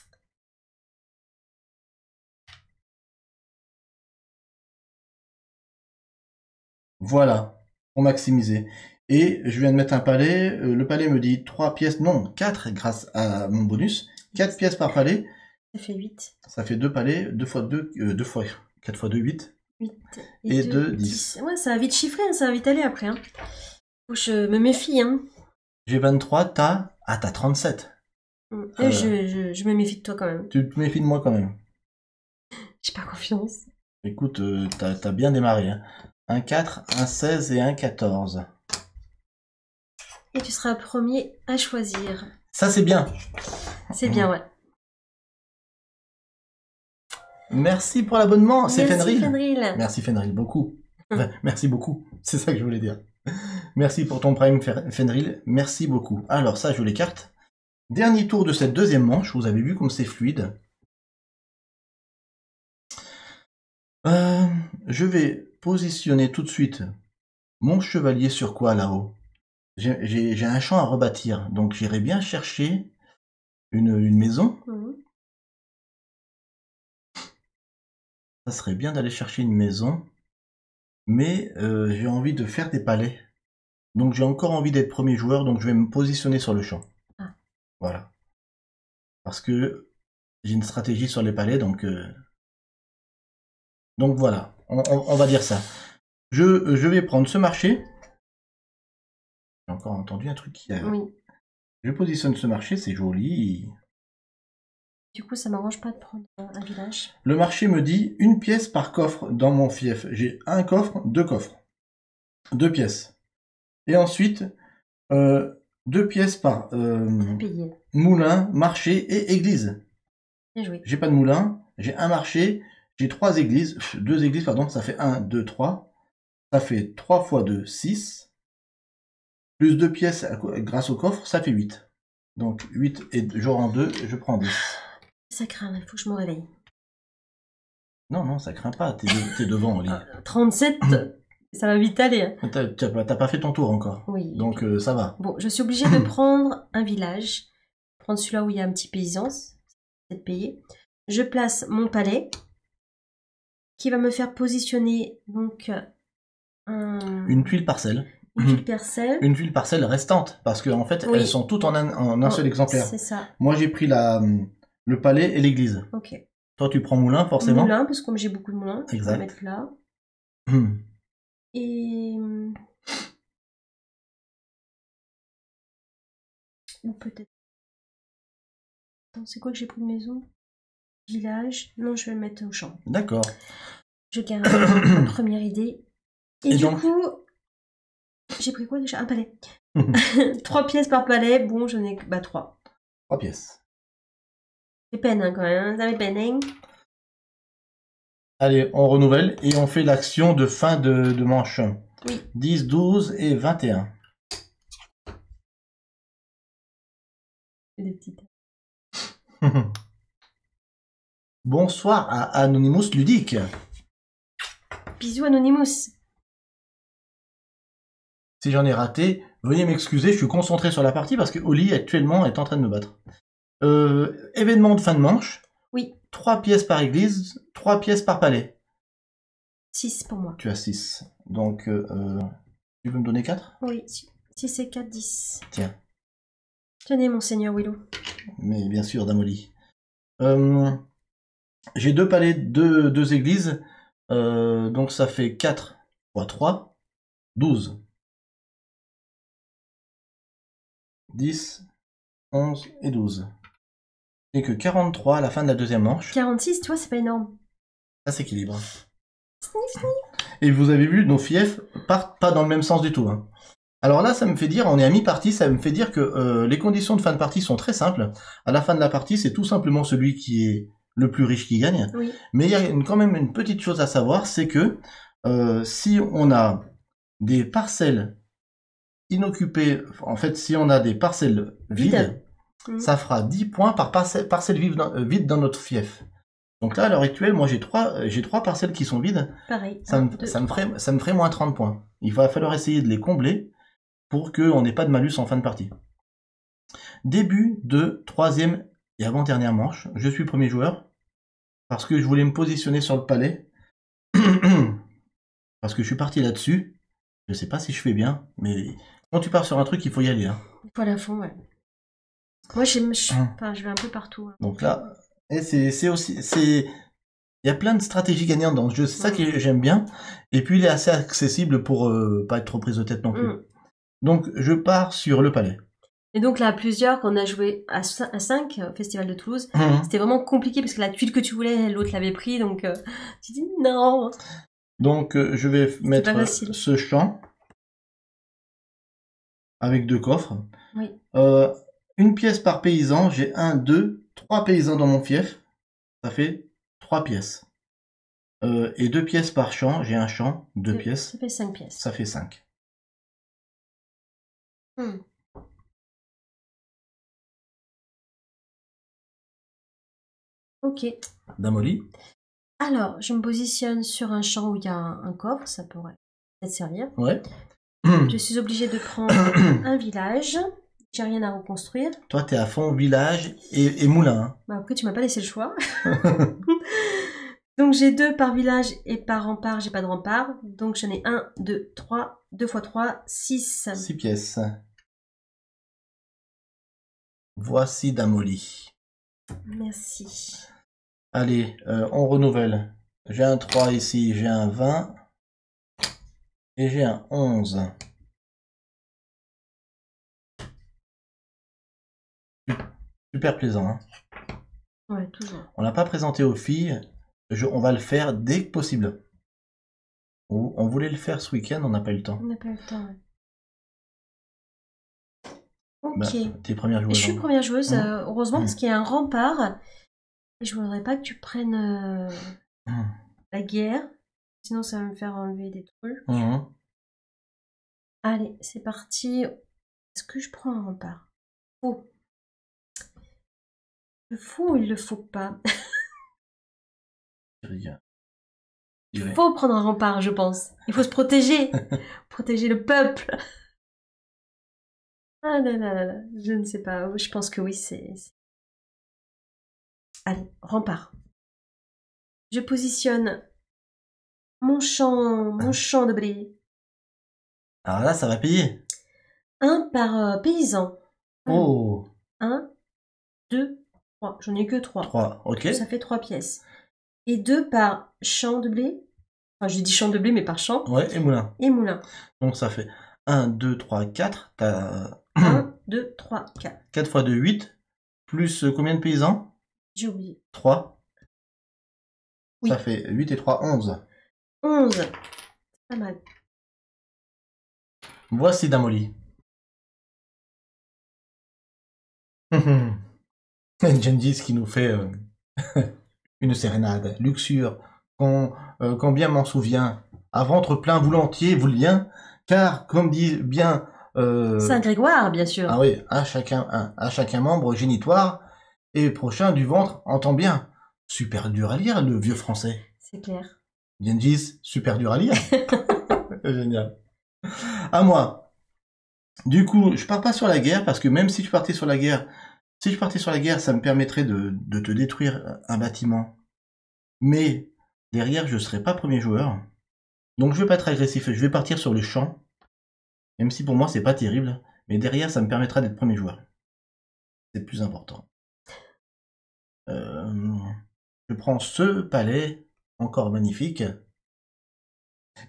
Voilà, pour maximiser. Et je viens de mettre un palais. Le palais me dit 3 pièces, non, 4 grâce à mon bonus. 4 pièces par palais. Ça fait 8. Ça fait 2 palais, 2 fois 2, 4 fois 2, 8. 8 Et 2, 10. Ouais, ça va vite chiffrer, hein, ça va vite aller après. Hein. Faut que je me méfie. Hein. J'ai 23, t'as 37. Je me méfie de toi quand même. Tu te méfies de moi quand même. J'ai pas confiance. Écoute, t'as bien démarré. Hein. Un 4, un 16 et un 14. Et tu seras le premier à choisir. Ça, c'est bien. C'est bien, ouais. Merci pour l'abonnement, c'est Fenril. Fenril. Merci Fenril, beaucoup. Enfin, merci beaucoup, c'est ça que je voulais dire. Merci pour ton prime Fenril, merci beaucoup. Alors ça, je joue les cartes. Dernier tour de cette deuxième manche, vous avez vu comme c'est fluide. Je vais positionner tout de suite mon chevalier sur quoi là-haut? J'ai un champ à rebâtir, donc j'irai bien chercher une maison. Ça serait bien d'aller chercher une maison, mais j'ai envie de faire des palais. Donc j'ai encore envie d'être premier joueur, donc je vais me positionner sur le champ. Ah. Voilà. Parce que j'ai une stratégie sur les palais, donc voilà, on va dire ça. Je vais prendre ce marché. J'ai encore entendu un truc qui a... Oui. Je positionne ce marché, c'est joli. Du coup, ça m'arrange pas de prendre un village. Le marché me dit une pièce par coffre dans mon fief. J'ai un coffre, 2 coffres. 2 pièces. Et ensuite, 2 pièces par moulin, marché et église. Bien joué. J'ai pas de moulin, j'ai un marché, j'ai 3 églises, 2 églises, pardon, ça fait 1, 2, 3. Ça fait 3 fois 2, 6. Plus 2 pièces grâce au coffre, ça fait 8. Donc 8 et je rends 2, je prends 10. Ça craint, il faut que je me réveille. Non, non, ça craint pas, t'es devant au lit. 37, ça va vite aller. Hein. T'as pas fait ton tour encore. Oui. Donc ça va. Bon, je suis obligée de prendre un village. Prendre celui-là où il y a un petit paysan, c'est payé. Je place mon palais, qui va me faire positionner donc une tuile parcelle. Une tuile parcelle. Une tuile parcelle restante, parce qu'en fait, oui. Elles sont toutes en un seul exemplaire. C'est ça. Moi, j'ai pris le palais et l'église. Ok. Toi, tu prends moulin, forcément. Moulin, parce que comme j'ai beaucoup de moulins, exact. Je vais mettre là. Et... Ou peut-être... Attends, c'est quoi que j'ai pris de maison? Village. Non, je vais le mettre au champ. D'accord. Je garde ma première idée. Et du donc... coup... J'ai pris quoi déjà? Un palais. 3 pièces par palais. Bon, j'en ai... 3. 3 pièces. C'est peine, hein, quand même. Ça fait peine, hein. Allez, on renouvelle et on fait l'action de fin de manche. Oui. 10, 12 et 21. Des petites... Bonsoir à Anonymous Ludique. Bisous Anonymous. Si j'en ai raté, veuillez m'excuser, je suis concentré sur la partie parce que Oli actuellement est en train de me battre. Événement de fin de manche. Oui. 3 pièces par église, 3 pièces par palais. 6 pour moi. Tu as 6. Donc, tu veux me donner 4? Oui, 6 et 4, 10. Tiens. Tenez, monseigneur Willow. Mais bien sûr, Dame Oli. J'ai 2 palais, 2 églises. Donc ça fait 4 fois 3, 12. 10, 11 et 12. Et que 43 à la fin de la deuxième manche. 46, tu vois, c'est pas énorme. Ça s'équilibre. Et vous avez vu, nos fiefs partent pas dans le même sens du tout. Hein. Alors là, ça me fait dire, on est à mi-partie, ça me fait dire que les conditions de fin de partie sont très simples. À la fin de la partie, c'est tout simplement celui qui est le plus riche qui gagne. Oui. Mais il y a quand même une petite chose à savoir, c'est que si on a des parcelles inoccupées, en fait, si on a des parcelles vides, ça fera 10 points par parcelle vide dans notre fief. Donc là, à l'heure actuelle, moi j'ai trois parcelles qui sont vides. Pareil. Ça me ferait moins 30 points. Il va falloir essayer de les combler pour qu'on n'ait pas de malus en fin de partie. Début de troisième et avant-dernière manche. Je suis premier joueur parce que je voulais me positionner sur le palais. Parce que je suis parti là-dessus. Je sais pas si je fais bien, mais quand tu pars sur un truc, il faut y aller. Hein. Il faut à la fond, ouais. Moi, je vais un peu partout. Hein. Donc là, il y a plein de stratégies gagnantes dans ce jeu. C'est ça que j'aime bien. Et puis, il est assez accessible pour pas être trop prise de tête non plus. Donc, je pars sur le palais. Et donc là, à plusieurs, quand on a joué à 5 au Festival de Toulouse, c'était vraiment compliqué parce que la tuile que tu voulais, l'autre l'avait pris. Donc, tu dis non. Donc, je vais mettre ce champ avec 2 coffres. Oui. Une pièce par paysan. J'ai 1, 2, 3 paysans dans mon fief. Ça fait 3 pièces. Et 2 pièces par champ. J'ai un champ, 2 pièces. Ça fait 5 pièces. Ça fait 5. Ok. Damoli. Alors, je me positionne sur un champ où il y a un coffre, ça pourrait peut-être servir. Ouais. Je suis obligée de prendre un village. J'ai rien à reconstruire. Toi, t'es à fond village et moulin. Hein. Bah, après, tu m'as pas laissé le choix. Donc, j'ai 2 par village et par rempart, j'ai pas de rempart. Donc, j'en ai 1, 2, 3, 2 x 3, 6. 6 pièces. Voici Damoli. Merci. Allez, on renouvelle. J'ai un 3 ici, j'ai un 20. Et j'ai un 11. Super plaisant. Hein. Ouais, toujours. On l'a pas présenté aux filles. On va le faire dès que possible. On voulait le faire ce week-end, on n'a pas eu le temps. On n'a pas eu le temps, ouais. Ok. Bah, t'es première joueuse. Je suis première joueuse, heureusement, parce qu'il y a un rempart. Et je voudrais pas que tu prennes la guerre. Sinon, ça va me faire enlever des trucs. Allez, c'est parti. Est-ce que je prends un rempart? Faux. Le faut ou il le faut pas? Il faut prendre un rempart, je pense. Il faut se protéger. Protéger le peuple. Ah là là là là. Je ne sais pas. Je pense que oui, c'est... Allez, rempart. Je positionne mon champ de blé. Alors là, ça va payer. 1 par paysan. Oh. 1, 2, 3. J'en ai que 3. 3, ok. Ça fait 3 pièces. Et 2 par champ de blé. Enfin, je dis champ de blé, mais par champ. Ouais, et moulin. Et moulin. Donc ça fait 1, 2, 3, 4. T'as 1, 2, 3, 4. 4 fois 2, 8. Plus combien de paysans? J'ai oublié. 3. Oui. Ça fait 8 et 3, 11. 11. C'est pas mal. Voici Damoli. Gengis qui nous fait une sérénade. Luxure. Quand bien m'en souvient. À ventre plein volontiers vous lien. Car, comme dit bien... Saint-Grégoire, bien sûr. Ah oui, à chacun membre génitoire. Et prochain du ventre, entend bien. Super dur à lire, le vieux français. C'est clair. Gengis, super dur à lire. Génial. À moi. Du coup, je pars pas sur la guerre, parce que même si je partais sur la guerre, ça me permettrait de te détruire un bâtiment. Mais derrière, je serai pas premier joueur. Donc je vais pas être agressif, je vais partir sur le champ. Même si pour moi, c'est pas terrible. Mais derrière, ça me permettra d'être premier joueur. C'est le plus important. Je prends ce palais, encore magnifique.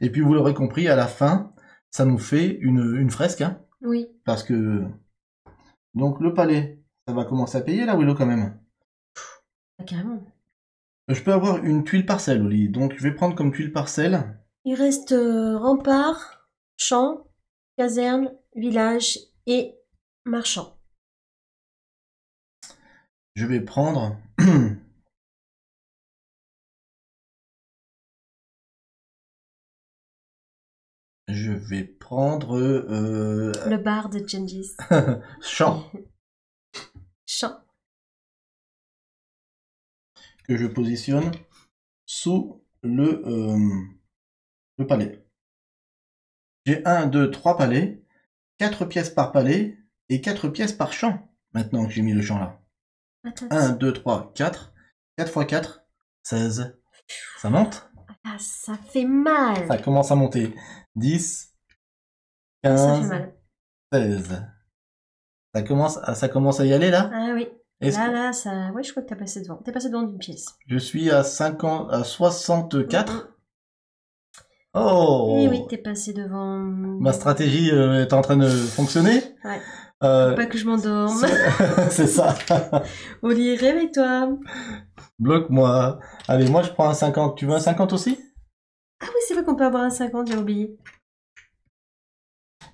Et puis vous l'aurez compris, à la fin, ça nous fait une fresque. Hein, oui. Parce que... Donc le palais, ça va commencer à payer là, Willow, quand même. Ah, carrément. Je peux avoir une tuile parcelle, Oli. Donc je vais prendre comme tuile parcelle. Il reste rempart, champ, caserne, village et marchand. Je vais prendre... Je vais prendre... Le bar de Gengis. champ. Champ. que je positionne sous le palais. J'ai 1, 2, 3 palais, 4 pièces par palais et 4 pièces par champ. Maintenant que j'ai mis le champ là. Attends. 1, 2, 3, 4. 4 x 4, 16. Ça monte? Ah, ça fait mal. Ça commence à monter. 10, Ça 15, fait mal. 16. Ça commence à y aller là? Ah oui. Est-ce que- Là, ça... Ouais, je crois que t'as passé devant. T'es passé devant d'une pièce. Je suis à 64. Oh! Et oui, t'es passé devant... Ma stratégie est en train de fonctionner. Ouais. Euh, Faut pas que je m'endorme. c'est ça. Oli, réveille-toi. Bloque-moi. Allez, moi je prends un 50. Tu veux un 50 aussi? Ah oui, c'est vrai qu'on peut avoir un 50, j'ai oublié.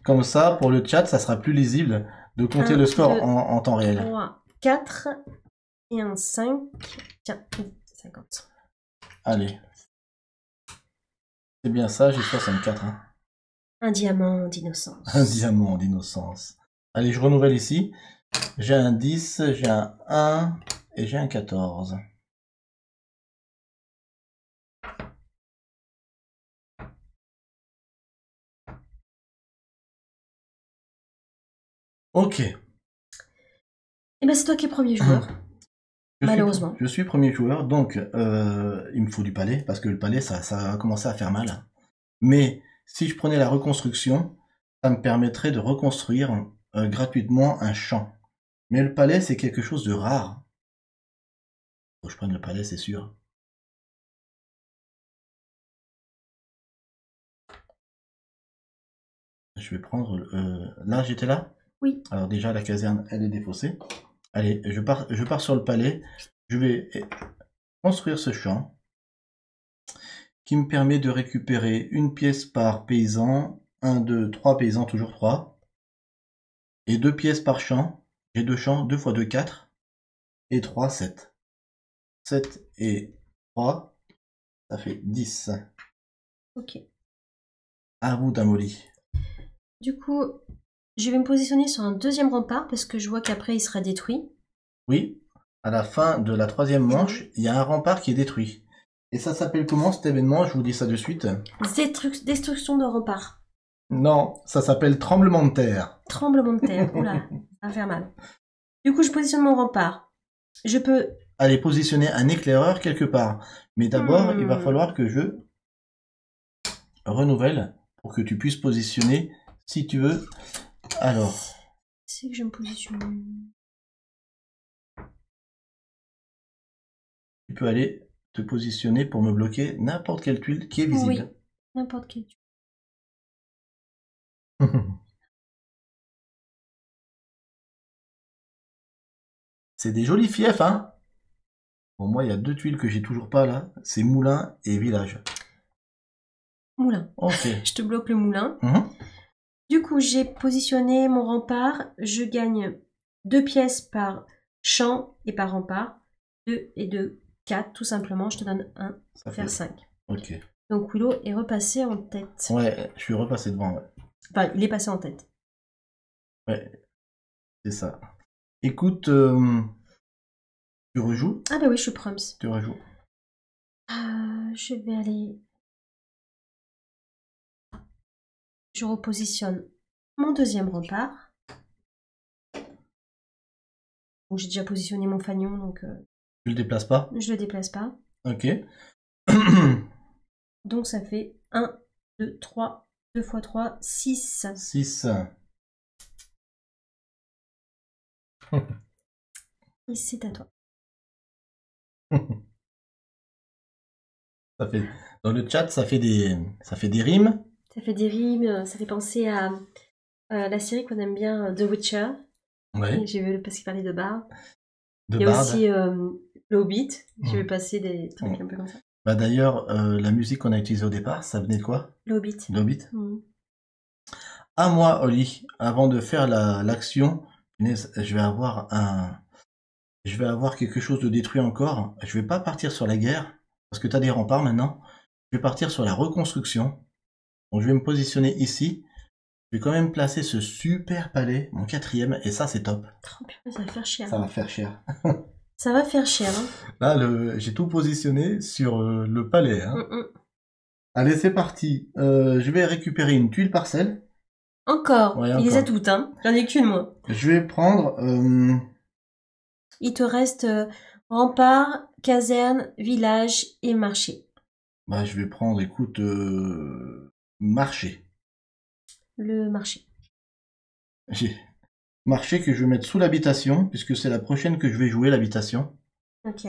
Comme ça, pour le chat, ça sera plus lisible de compter Un, le score deux, en temps réel. 3, 4 et un 5. Tiens, 50. Allez. C'est bien ça, j'ai 64. Hein. Un diamant d'innocence. Un diamant d'innocence. Allez, je renouvelle ici. J'ai un 10, j'ai un 1 et j'ai un 14. Ok. Eh ben, c'est toi qui es premier joueur. Malheureusement. Je suis premier joueur, donc il me faut du palais, parce que le palais, ça a commencé à faire mal. Mais si je prenais la reconstruction, ça me permettrait de reconstruire gratuitement un champ. Mais le palais, c'est quelque chose de rare. Faut que je prenne le palais, c'est sûr. Je vais prendre... là, j'étais là? Oui. Alors déjà, la caserne, elle est défaussée. Allez, je pars sur le palais. Je vais construire ce champ qui me permet de récupérer une pièce par paysan. 1, 2, 3 paysans, toujours 3. Et 2 pièces par champ. J'ai 2 champs, 2 x 2, 4. Et 3, 7. 7 et 3, ça fait 10. Ok. À vous d'Amoli. Du coup, je vais me positionner sur un deuxième rempart parce que je vois qu'après il sera détruit. Oui, à la fin de la 3e manche, il y a un rempart qui est détruit. Et ça s'appelle comment cet événement? Je vous dis ça de suite. Destruction de rempart. Non, ça s'appelle tremblement de terre. Tremblement de terre. Oula, ça va faire mal. Du coup, je positionne mon rempart. Je peux... Allez positionner un éclaireur quelque part. Mais d'abord, il va falloir que je renouvelle pour que tu puisses positionner si tu veux. Alors... C'est que je me positionne... Tu peux aller te positionner pour me bloquer n'importe quelle tuile qui est visible. Oui, n'importe quelle. C'est des jolis fiefs, hein? Bon, moi, il y a 2 tuiles que j'ai toujours pas là. C'est moulin et village. Moulin. Ok. Je te bloque le moulin. Mhm. Du coup, j'ai positionné mon rempart. Je gagne 2 pièces par champ et par rempart. 2 et 2, 4, tout simplement. Je te donne 1, Ça faire fait... 5. Ok. Donc Willow est repassé en tête. Ouais, je suis repassé devant, ouais. Enfin, il est passé en tête. Ouais, c'est ça. Écoute, tu rejoues? Ah bah oui, je suis proms. Tu rejoues. Je vais aller... Je repositionne mon deuxième rempart. Bon, j'ai déjà positionné mon fanion, donc Tu le déplaces pas? je le déplace pas. Ok. Donc ça fait 1, 2, 3, 2 x 3, 6. 6. Et c'est à toi. Ça fait... Dans le chat, ça fait des rimes. Ça fait des rimes, ça fait penser à la série qu'on aime bien, The Witcher. Ouais. J'ai vu parce qu'il parlait de bar. De Il y a barde. aussi le Hobbit. Je vais Mm. passer des trucs un peu comme ça. Bah d'ailleurs, la musique qu'on a utilisée au départ, ça venait de quoi? Le Hobbit. Le Hobbit. Mm. À moi, Oli, avant de faire l'action, punaise, je vais avoir quelque chose de détruit encore. Je vais pas partir sur la guerre, parce que tu as des remparts maintenant. Je vais partir sur la reconstruction. Donc je vais me positionner ici. Je vais quand même placer ce super palais, mon 4e, et ça c'est top. Trop bien, ça va faire chier. Ça va faire cher. Ça va faire cher. Hein. Là, j'ai tout positionné sur le palais. Hein. Allez, c'est parti. Je vais récupérer une tuile parcelle. Encore. Ouais, Il les a encore. toutes. Hein. J'en ai qu'une, moi. Je vais prendre... Il te reste rempart, caserne, village et marché. Bah, je vais prendre, écoute, marché. Le marché. J'ai marché que je vais mettre sous l'habitation, puisque c'est la prochaine que je vais jouer, l'habitation. Ok.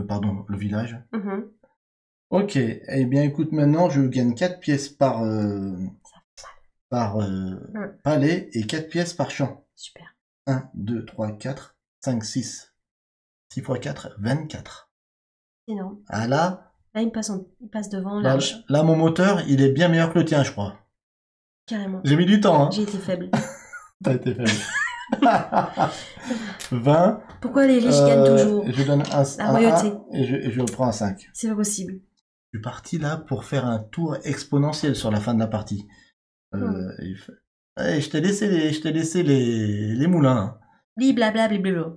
Pardon, le village. Mhm. Ok, eh bien écoute, maintenant je gagne 4 pièces par, palais et 4 pièces par champ. Super. 1, 2, 3, 4, 5, 6. 6 x 4, 24. C'est énorme. Ah là, Là, il passe devant, large. là, mon moteur, il est bien meilleur que le tien, je crois. Carrément. J'ai mis du temps, hein. J'ai été faible. T'as été faible. 20. Pourquoi les riches gagnent toujours? Je donne un, La royauté. et je reprends un 5. C'est pas possible. Je suis parti là pour faire un tour exponentiel sur la fin de la partie. Je t'ai laissé les moulins. Blablabla, blablabla.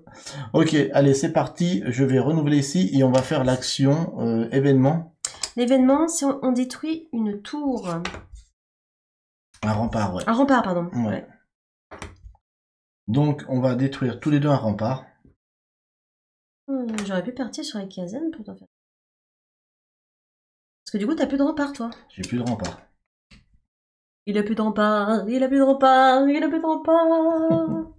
Ok, allez, c'est parti. Je vais renouveler ici et on va faire l'action événement. L'événement, c'est on détruit une tour. Un rempart, ouais. Un rempart, pardon. Ouais. Donc, on va détruire tous les deux un rempart. J'aurais pu partir sur la caserne pour t'en faire. Parce que du coup, t'as plus de rempart, toi. J'ai plus de rempart. Il a plus de rempart, il a plus de rempart, il a plus de rempart.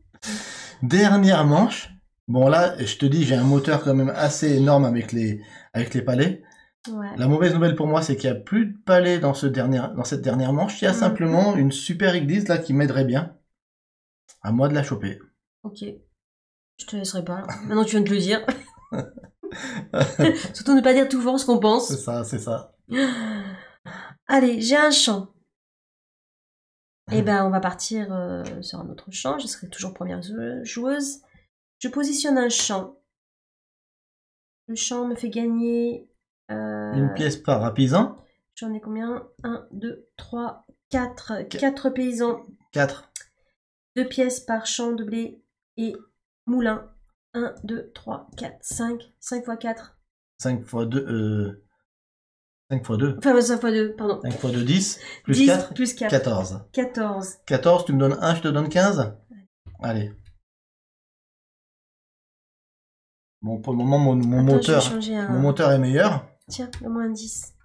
Dernière manche. Bon, là, je te dis, j'ai un moteur quand même assez énorme avec les palais. Ouais. La mauvaise nouvelle pour moi, c'est qu'il n'y a plus de palais dans cette dernière manche. Il y a simplement une super église là qui m'aiderait bien. À moi de la choper. Ok. Je te laisserai pas. Maintenant, tu viens de le dire. Surtout ne pas dire tout fort ce qu'on pense. C'est ça, c'est ça. Allez, j'ai un champ. Eh ben, on va partir sur un autre champ. Je serai toujours première joueuse. Je positionne un champ. Le champ me fait gagner... Une pièce par artisan. J'en ai combien? 1, 2, 3, 4. 4 paysans. 4. 2 pièces par champ de blé et moulin. 1, 2, 3, 4, 5. 5 x 4. 5 x 2. 5 x 2. Enfin, 5 x 2, pardon. 5 x 2, 10. Plus 10 4. Plus 4. 14. 14. 14, tu me donnes 1, je te donne 15. Allez. Bon, pour le moment, mon moteur est meilleur. Tiens, le moins 10.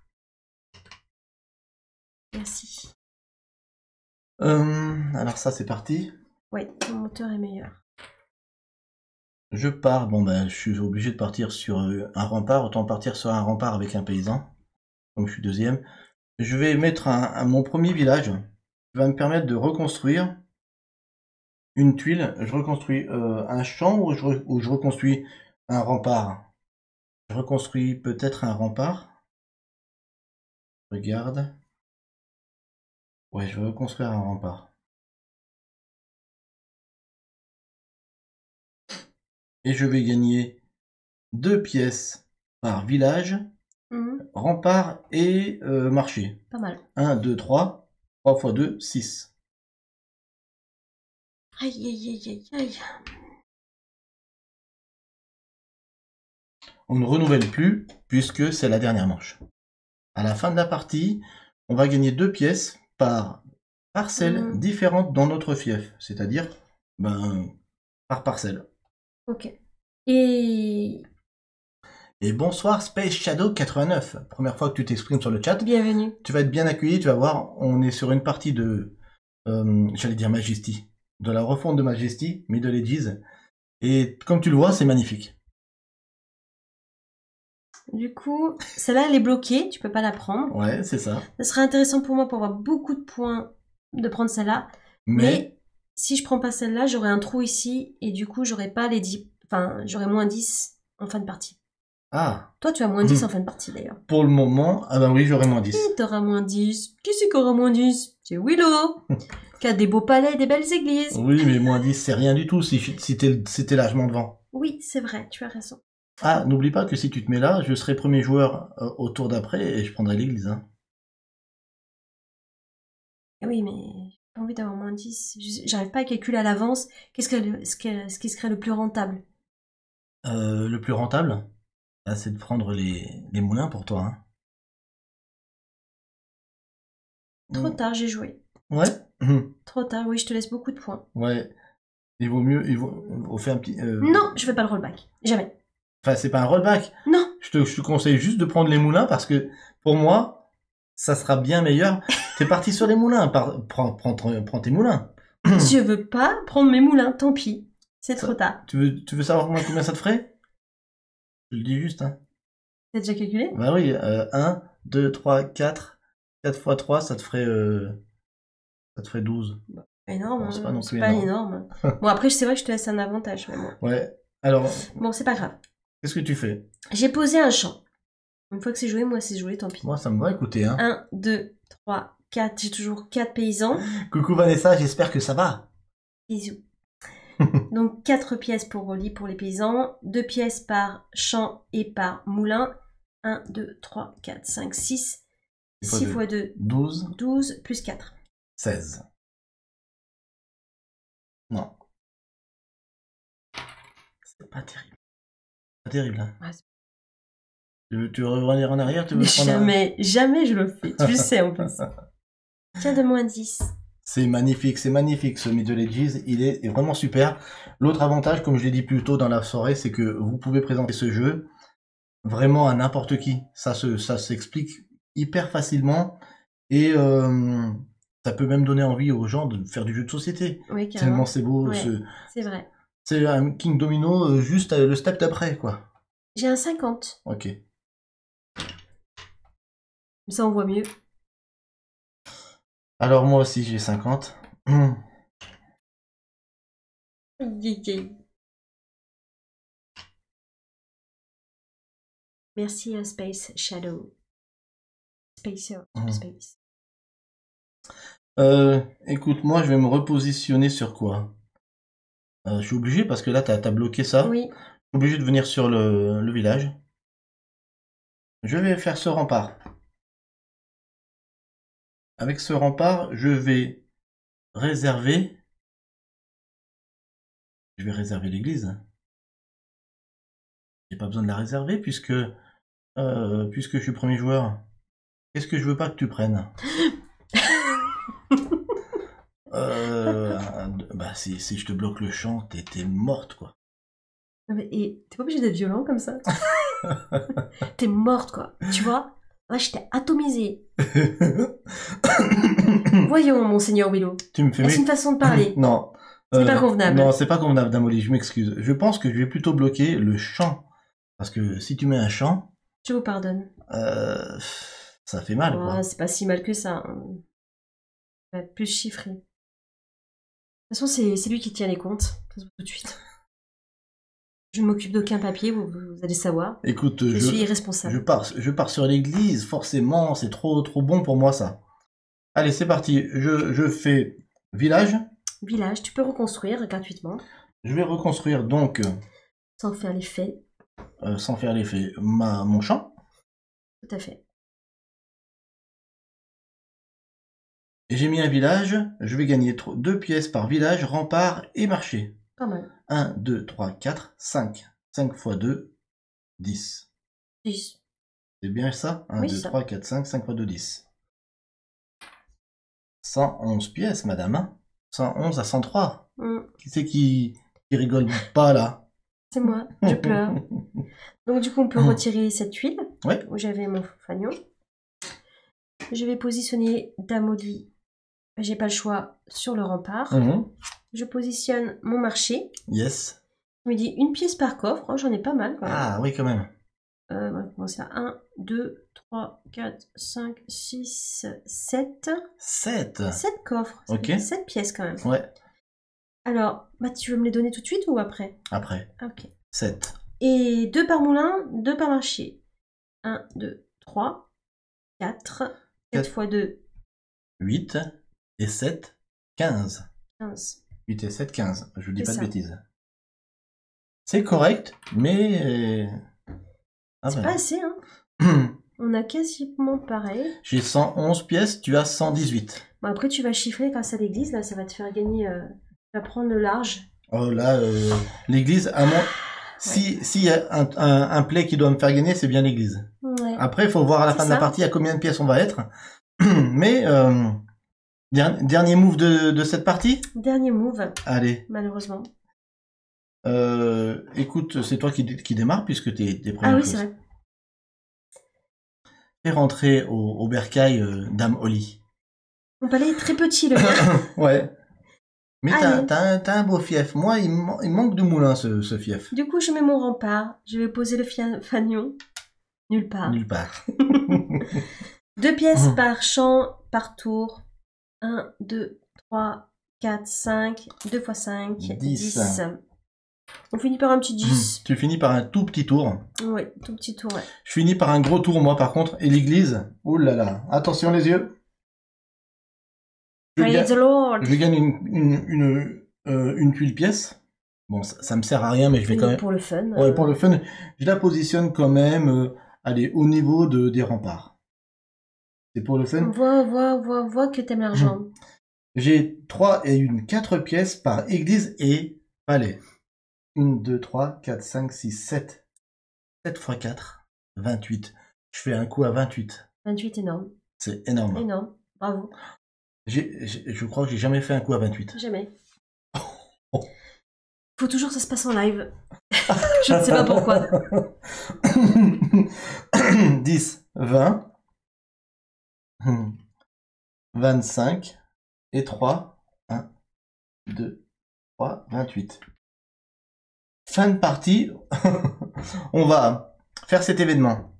Merci. Alors ça, c'est parti. Oui, mon moteur est meilleur. Je pars. Bon, ben, je suis obligé de partir sur un rempart. Autant partir sur un rempart avec un paysan. Comme je suis deuxième. Je vais mettre mon premier village. Qui va me permettre de reconstruire une tuile. Je reconstruis un champ ou je reconstruis un rempart. Je reconstruis peut-être un rempart. Regarde. Ouais, je vais reconstruire un rempart. Et je vais gagner 2 pièces par village, rempart et marché. Pas mal. 1, 2, 3. 3 x 2, 6. Aïe, aïe, aïe, aïe, aïe. On ne renouvelle plus puisque c'est la dernière manche. À la fin de la partie, on va gagner 2 pièces par parcelle différente dans notre fief. C'est-à-dire, par parcelle. Ok. Et bonsoir Space Shadow 89. Première fois que tu t'exprimes sur le chat. Bienvenue. Tu vas être bien accueilli, tu vas voir. On est sur une partie de, j'allais dire Majesty, de la refonte de Majesty, Middle Ages. Et comme tu le vois, c'est magnifique. Du coup, celle-là, elle est bloquée. Tu peux pas la prendre. Ouais, c'est ça. Ça serait intéressant pour moi pour avoir beaucoup de points de prendre celle-là. Mais si je prends pas celle-là, j'aurai un trou ici. Et du coup, j'aurai pas les 10... Enfin, j'aurai moins 10 en fin de partie. Ah. Toi, tu as moins 10 en fin de partie, d'ailleurs. Pour le moment, ah ben oui, j'aurai moins 10. Et t'auras moins 10. Qui c'est qui aura moins 10? C'est Willow. Qui a des beaux palais et des belles églises. Oui, mais moins 10, c'est rien du tout si t'es largement devant. Oui, c'est vrai, tu as raison. Ah, n'oublie pas que si tu te mets là, je serai premier joueur au tour d'après et je prendrai l'église. Hein. Oui, mais j'ai pas envie d'avoir moins 10. J'arrive pas à calculer à l'avance ce qui serait le plus rentable. Le plus rentable, là, c'est de prendre les moulins pour toi. Hein. Trop tard, j'ai joué. Ouais. Trop tard, oui, je te laisse beaucoup de points. Ouais. Il vaut mieux, on fait un petit. Non, je fais pas le rollback. Jamais. Enfin, c'est pas un rollback. Non. Je te conseille juste de prendre les moulins parce que pour moi, ça sera bien meilleur. T'es parti sur les moulins. Prends tes moulins. Je veux pas prendre mes moulins, tant pis. C'est trop tard. Tu veux savoir combien ça te ferait? Je le dis juste. Hein. T'as déjà calculé? Bah oui, 1, 2, 3, 4. 4 x 3, ça te ferait 12. Énorme, Bon, c'est pas non plus pas énorme. énorme. Bon, après, c'est vrai que je te laisse un avantage. Mais bon. Ouais, alors, Bon, c'est pas grave. qu'est-ce que tu fais? J'ai posé un champ. Une fois que c'est joué, moi, c'est joué, tant pis. Moi, ça me va écouter. Hein. 1, 2, 3, 4. J'ai toujours 4 paysans. Coucou Vanessa, j'espère que ça va. Bisous. Donc 4 pièces pour lit pour les paysans, 2 pièces par champ et par moulin. 1, 2, 3, 4, 5, 6. 6 x 2, 12. 12, plus 4. 16. Non. C'est pas terrible. Pas terrible, hein. Ouais, Tu veux revenir en arrière? Tu veux prendre jamais je le fais. Tu le sais en plus. Tiens de moins 10. C'est magnifique ce Middle Ages, il est vraiment super. L'autre avantage, comme je l'ai dit plus tôt dans la soirée, c'est que vous pouvez présenter ce jeu vraiment à n'importe qui. Ça s'explique hyper facilement et ça peut même donner envie aux gens de faire du jeu de société. Oui, carrément. Tellement c'est beau. Ouais, c'est vrai. C'est un King Domino juste le step d'après, quoi. J'ai un 50. Ok. Ça, on voit mieux. Alors moi aussi j'ai 50. Merci Space Shadow. Spacer. Space. Écoute, moi je vais me repositionner sur quoi? Je suis obligé parce que là t'as bloqué ça. Oui. Je suis obligé de venir sur le village. Je vais faire ce rempart. Avec ce rempart, je vais réserver. Je vais réserver l'église. J'ai pas besoin de la réserver puisque je suis premier joueur. Qu'est-ce que je veux pas que tu prennes? Bah si je te bloque le champ, t'es morte quoi. Et t'es pas obligé d'être violent comme ça. T'es morte quoi. Tu vois? Là, je t'ai atomisé. Voyons, monseigneur Willow. Tu me fais Est-ce une façon de parler? Non. C'est pas convenable. Non, c'est pas convenable, Damoli, je m'excuse. Je pense que je vais plutôt bloquer le champ. Parce que si tu mets un champ... Je vous pardonne. Ça fait mal, quoi. C'est pas si mal que ça. Hein. Plus chiffré. De toute façon, c'est lui qui tient les comptes. Tout de suite. Je ne m'occupe d'aucun papier, vous allez savoir. Écoute, je suis irresponsable. Je pars sur l'église, forcément, c'est trop bon pour moi ça. Allez, c'est parti. Je fais village. Village, tu peux reconstruire gratuitement. Je vais reconstruire donc... Sans faire l'effet. Sans faire l'effet. Mon champ. Tout à fait. Et j'ai mis un village. Je vais gagner 2 pièces par village, rempart et marché. Pas mal. 1, 2, 3, 4, 5. 5 x 2, 10. 10. C'est bien ça? 1, oui, 2, 3, 4, 5, 5 x 2, 10. 111 pièces, madame. Hein 111 à 103. Qui c'est qui rigole pas, là? C'est moi, je pleure. Donc, du coup, on peut retirer cette tuile. Ouais. Où j'avais mon fanion. Je vais positionner Damoli. J'ai pas le choix sur le rempart. Je positionne mon marché. Yes. Je me dis une pièce par coffre. Oh, j'en ai pas mal. Quand même. Ah oui, quand même. On va commencer à 1, 2, 3, 4, 5, 6, 7. 7 coffres. Ok. 7 pièces quand même. Ouais. Alors, tu veux me les donner tout de suite ou après? Après. Ok. 7. Et 2 par moulin, 2 par marché. 1, 2, 3, 4. 4 x 2. 8. Et 7, 15. 15. 8 et 7, 15. Je dis pas ça. de bêtises. C'est correct, mais... C'est pas assez, hein. On a quasiment pareil. J'ai 111 pièces, tu as 118. Bon, après, tu vas chiffrer grâce à l'église. Là, ça va te faire gagner... tu vas prendre le large. Oh là, l'église, s'il y a un play qui doit me faire gagner, c'est bien l'église. Ouais. Après, il faut voir à la fin de la partie à combien de pièces on va être. Mais, dernier move de cette partie? Dernier move, Allez. malheureusement. Écoute, c'est toi qui démarre puisque t'es premier. Ah oui, c'est vrai. Fais rentrer au bercail Dame Holly. Mon palais est très petit, le mien. Ouais. Mais Allez. t'as un beau fief. Moi, il manque de moulin, ce fief. Du coup, je mets mon rempart. Je vais poser le fanion. Nulle part. Nulle part. 2 pièces par champ, par tour. 1, 2, 3, 4, 5. 2 x 5, 10. On finit par un petit 10. Tu finis par un tout petit tour. Oui, tout petit tour, ouais. Je finis par un gros tour, moi, par contre. Et l'église, oh là là. Attention les yeux. Praise the Lord. Je gagne une tuile pièce. Bon, ça me sert à rien, mais je vais quand même... Pour le fun. Ouais, pour le fun, je la positionne quand même, allez, au niveau des remparts. C'est pour le fun. Vois que t'aimes l'argent. J'ai 3 et 4 pièces par église et palais. 1, 2, 3, 4, 5, 6, 7. 7 x 4, 28. Je fais un coup à 28. 28, énorme. C'est énorme. Énorme. Bravo. Je crois que j'ai jamais fait un coup à 28. Jamais. Faut toujours que ça se passe en live. Je ne sais pas pourquoi. 10, 20, 25 et 3. 1, 2, 3, 28. Fin de partie. On va faire cet événement.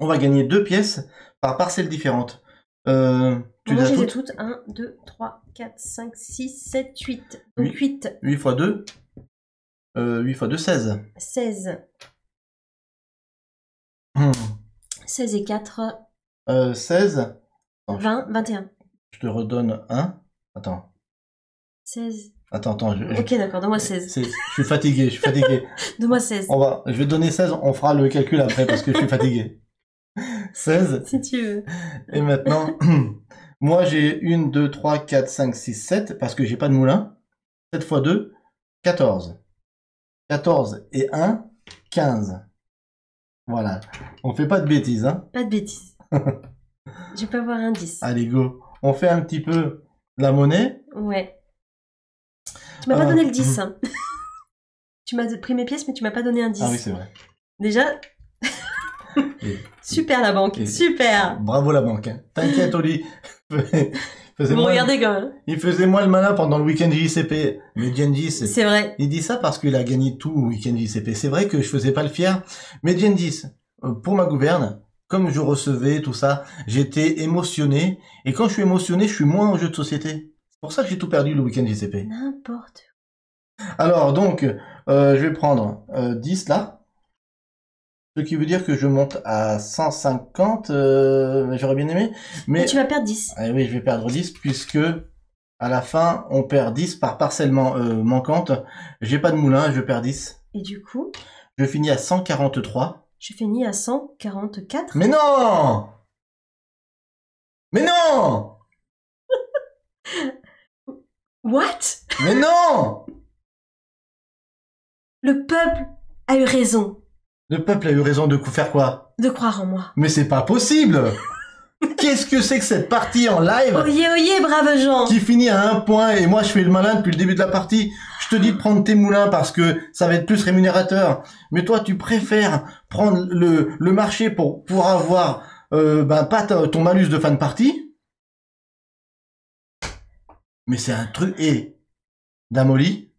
On va gagner 2 pièces par parcelle différente. Tu Moi, les as je les ai toutes toutes. 1, 2, 3, 4, 5, 6, 7, 8. Donc 8. 8 x 2. 8 x 2, 16. 16. 16 et 4. 16. 20, 21. Je te redonne 1. Attends. 16. Attends. Ok, d'accord, donne-moi 16. Je suis fatigué. Donne-moi 16. Je vais te donner 16, on fera le calcul après parce que je suis fatigué. 16. Si tu veux. Et maintenant, moi j'ai 1, 2, 3, 4, 5, 6, 7 parce que j'ai pas de moulin. 7 x 2, 14. 14 et 1, 15. Voilà. On fait pas de bêtises, hein. Pas de bêtises. Je vais pas avoir un 10. Allez, go. On fait un petit peu la monnaie. Ouais. Tu m'as pas donné le 10. Hein. Tu m'as pris mes pièces, mais tu m'as pas donné un 10. Ah oui, c'est vrai. Déjà, super la banque, super. Bravo la banque. Hein. T'inquiète, Oli. Vous regardez quand même. Il faisait moins le malin pendant le week-end JCP. Mais Genji, c'est vrai. Il dit ça parce qu'il a gagné tout le week-end JCP. C'est vrai que je faisais pas le fier. Mais Genji, pour ma gouverne, comme je recevais tout ça, j'étais émotionné. Et quand je suis émotionné, je suis moins au jeu de société. C'est pour ça que j'ai tout perdu le week-end JCP. N'importe. Alors donc, je vais prendre 10 là. Ce qui veut dire que je monte à 150. J'aurais bien aimé. Mais tu vas perdre 10. Ah oui, je vais perdre 10 puisque à la fin, on perd 10 par parcellement manquante. J'ai pas de moulin, je perds 10. Et du coup, je finis à 143. Je finis à 144. Mais non! Mais non! What? Mais non! Le peuple a eu raison. Le peuple a eu raison de faire quoi? De croire en moi. Mais c'est pas possible! Qu'est-ce que c'est que cette partie en live? Oyez, braves gens! Qui finit à 1 point et moi je fais le malin depuis le début de la partie. Je te dis de prendre tes moulins parce que ça va être plus rémunérateur. Mais toi tu préfères prendre le marché pour avoir pas ton malus de fin de partie? Mais c'est un truc... Et Damoli,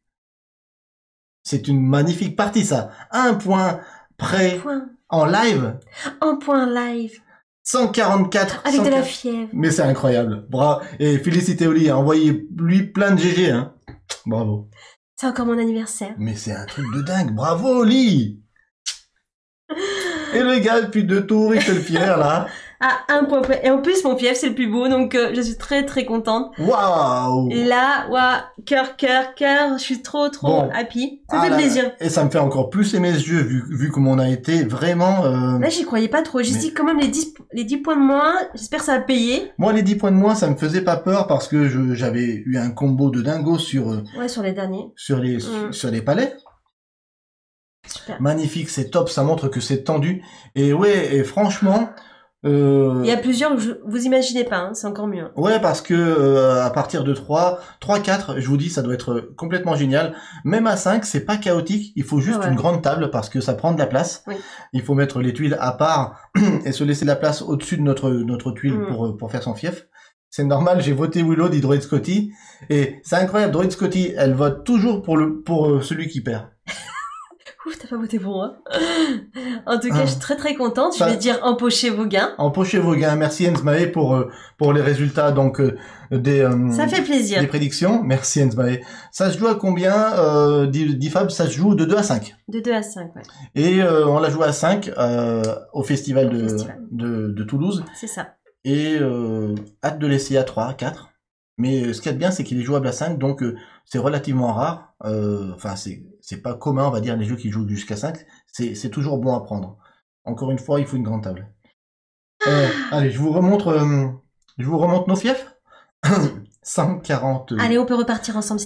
c'est une magnifique partie ça. 1 point près en live. 1 point live. 144. Avec de la fièvre. Mais c'est incroyable. Bravo. Et félicitez Oli, envoyez-lui plein de GG. Hein. Bravo. C'est encore mon anniversaire. Mais c'est un truc de dingue. Bravo Oli. Et le gars, depuis 2 tours, il fait le fier là. À 1 point près. Et en plus, mon fief, c'est le plus beau, donc je suis très très contente. Waouh! Là, waouh, cœur, je suis trop happy. Ça fait plaisir. Et ça me fait encore plus aimer ce jeu, vu comme on a été vraiment... Là, j'y croyais pas trop. J'ai dit quand même les 10 points de moins, j'espère que ça va payer. Moi, les 10 points de moins, ça me faisait pas peur parce que j'avais eu un combo de dingo sur... ouais, sur les derniers. Sur les palais. Super. Magnifique, c'est top, ça montre que c'est tendu. Et ouais, et franchement... Il y a plusieurs, vous imaginez pas, hein, c'est encore mieux. Ouais, parce que à partir de 3, 4, je vous dis, ça doit être complètement génial. Même à 5, c'est pas chaotique, il faut juste une grande table parce que ça prend de la place. Oui. Il faut mettre les tuiles à part et se laisser la place au-dessus de notre tuile pour faire son fief. C'est normal, j'ai voté Willow d'Hydroid Scotty et c'est incroyable, Droid Scotty, elle vote toujours pour celui qui perd. Ouf, t'as pas voté pour moi. En tout cas, je suis très très contente. Je vais dire empochez vos gains. Empochez vos gains. Merci Enzmae pour les résultats donc ça fait plaisir. Des prédictions. Merci Enzmae. Ça se joue à combien Difab, ça se joue de 2 à 5. De 2 à 5, ouais. Et on l'a joué à 5 au festival de Toulouse. C'est ça. Et hâte de l'essayer à 3, 4. Mais ce qu'il y a de bien, c'est qu'il est jouable à 5, donc c'est relativement rare. Enfin, c'est pas commun, on va dire, les jeux qui jouent jusqu'à 5. C'est toujours bon à prendre. Encore une fois, il faut une grande table. Allez, je vous remonte nos fiefs. 140. Allez, on peut repartir ensemble.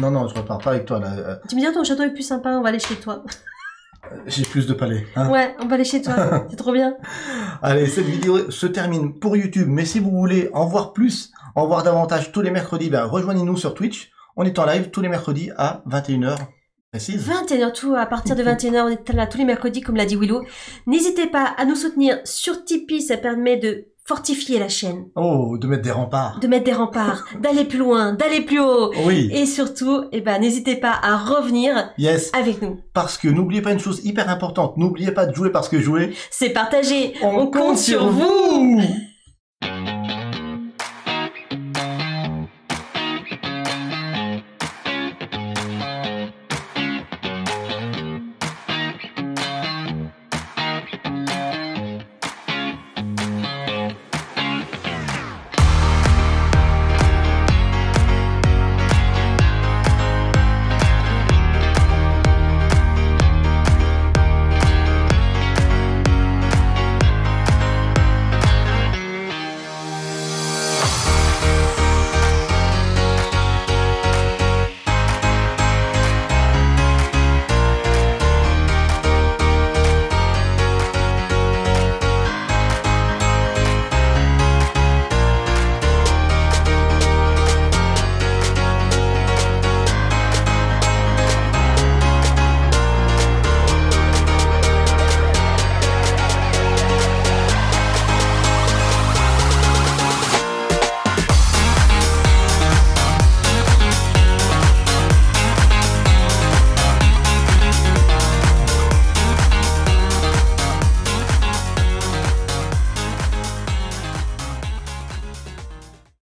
Non, je repars pas avec toi là. Tu me dis, ton château est plus sympa, on va aller chez toi. J'ai plus de palais. Hein. Ouais, on va aller chez toi. C'est trop bien. Allez, cette vidéo se termine pour YouTube, mais si vous voulez en voir plus, en voir davantage tous les mercredis, rejoignez-nous sur Twitch. On est en live tous les mercredis à 21h. Précise. 21h, tout à partir de 21h, on est là tous les mercredis, comme l'a dit Willow. N'hésitez pas à nous soutenir sur Tipeee, ça permet de fortifier la chaîne. Oh, de mettre des remparts. De mettre des remparts, d'aller plus loin, d'aller plus haut. Oui. Et surtout, n'hésitez pas à revenir avec nous. Parce que n'oubliez pas une chose hyper importante, n'oubliez pas de jouer parce que jouer, c'est partagé. On compte sur vous.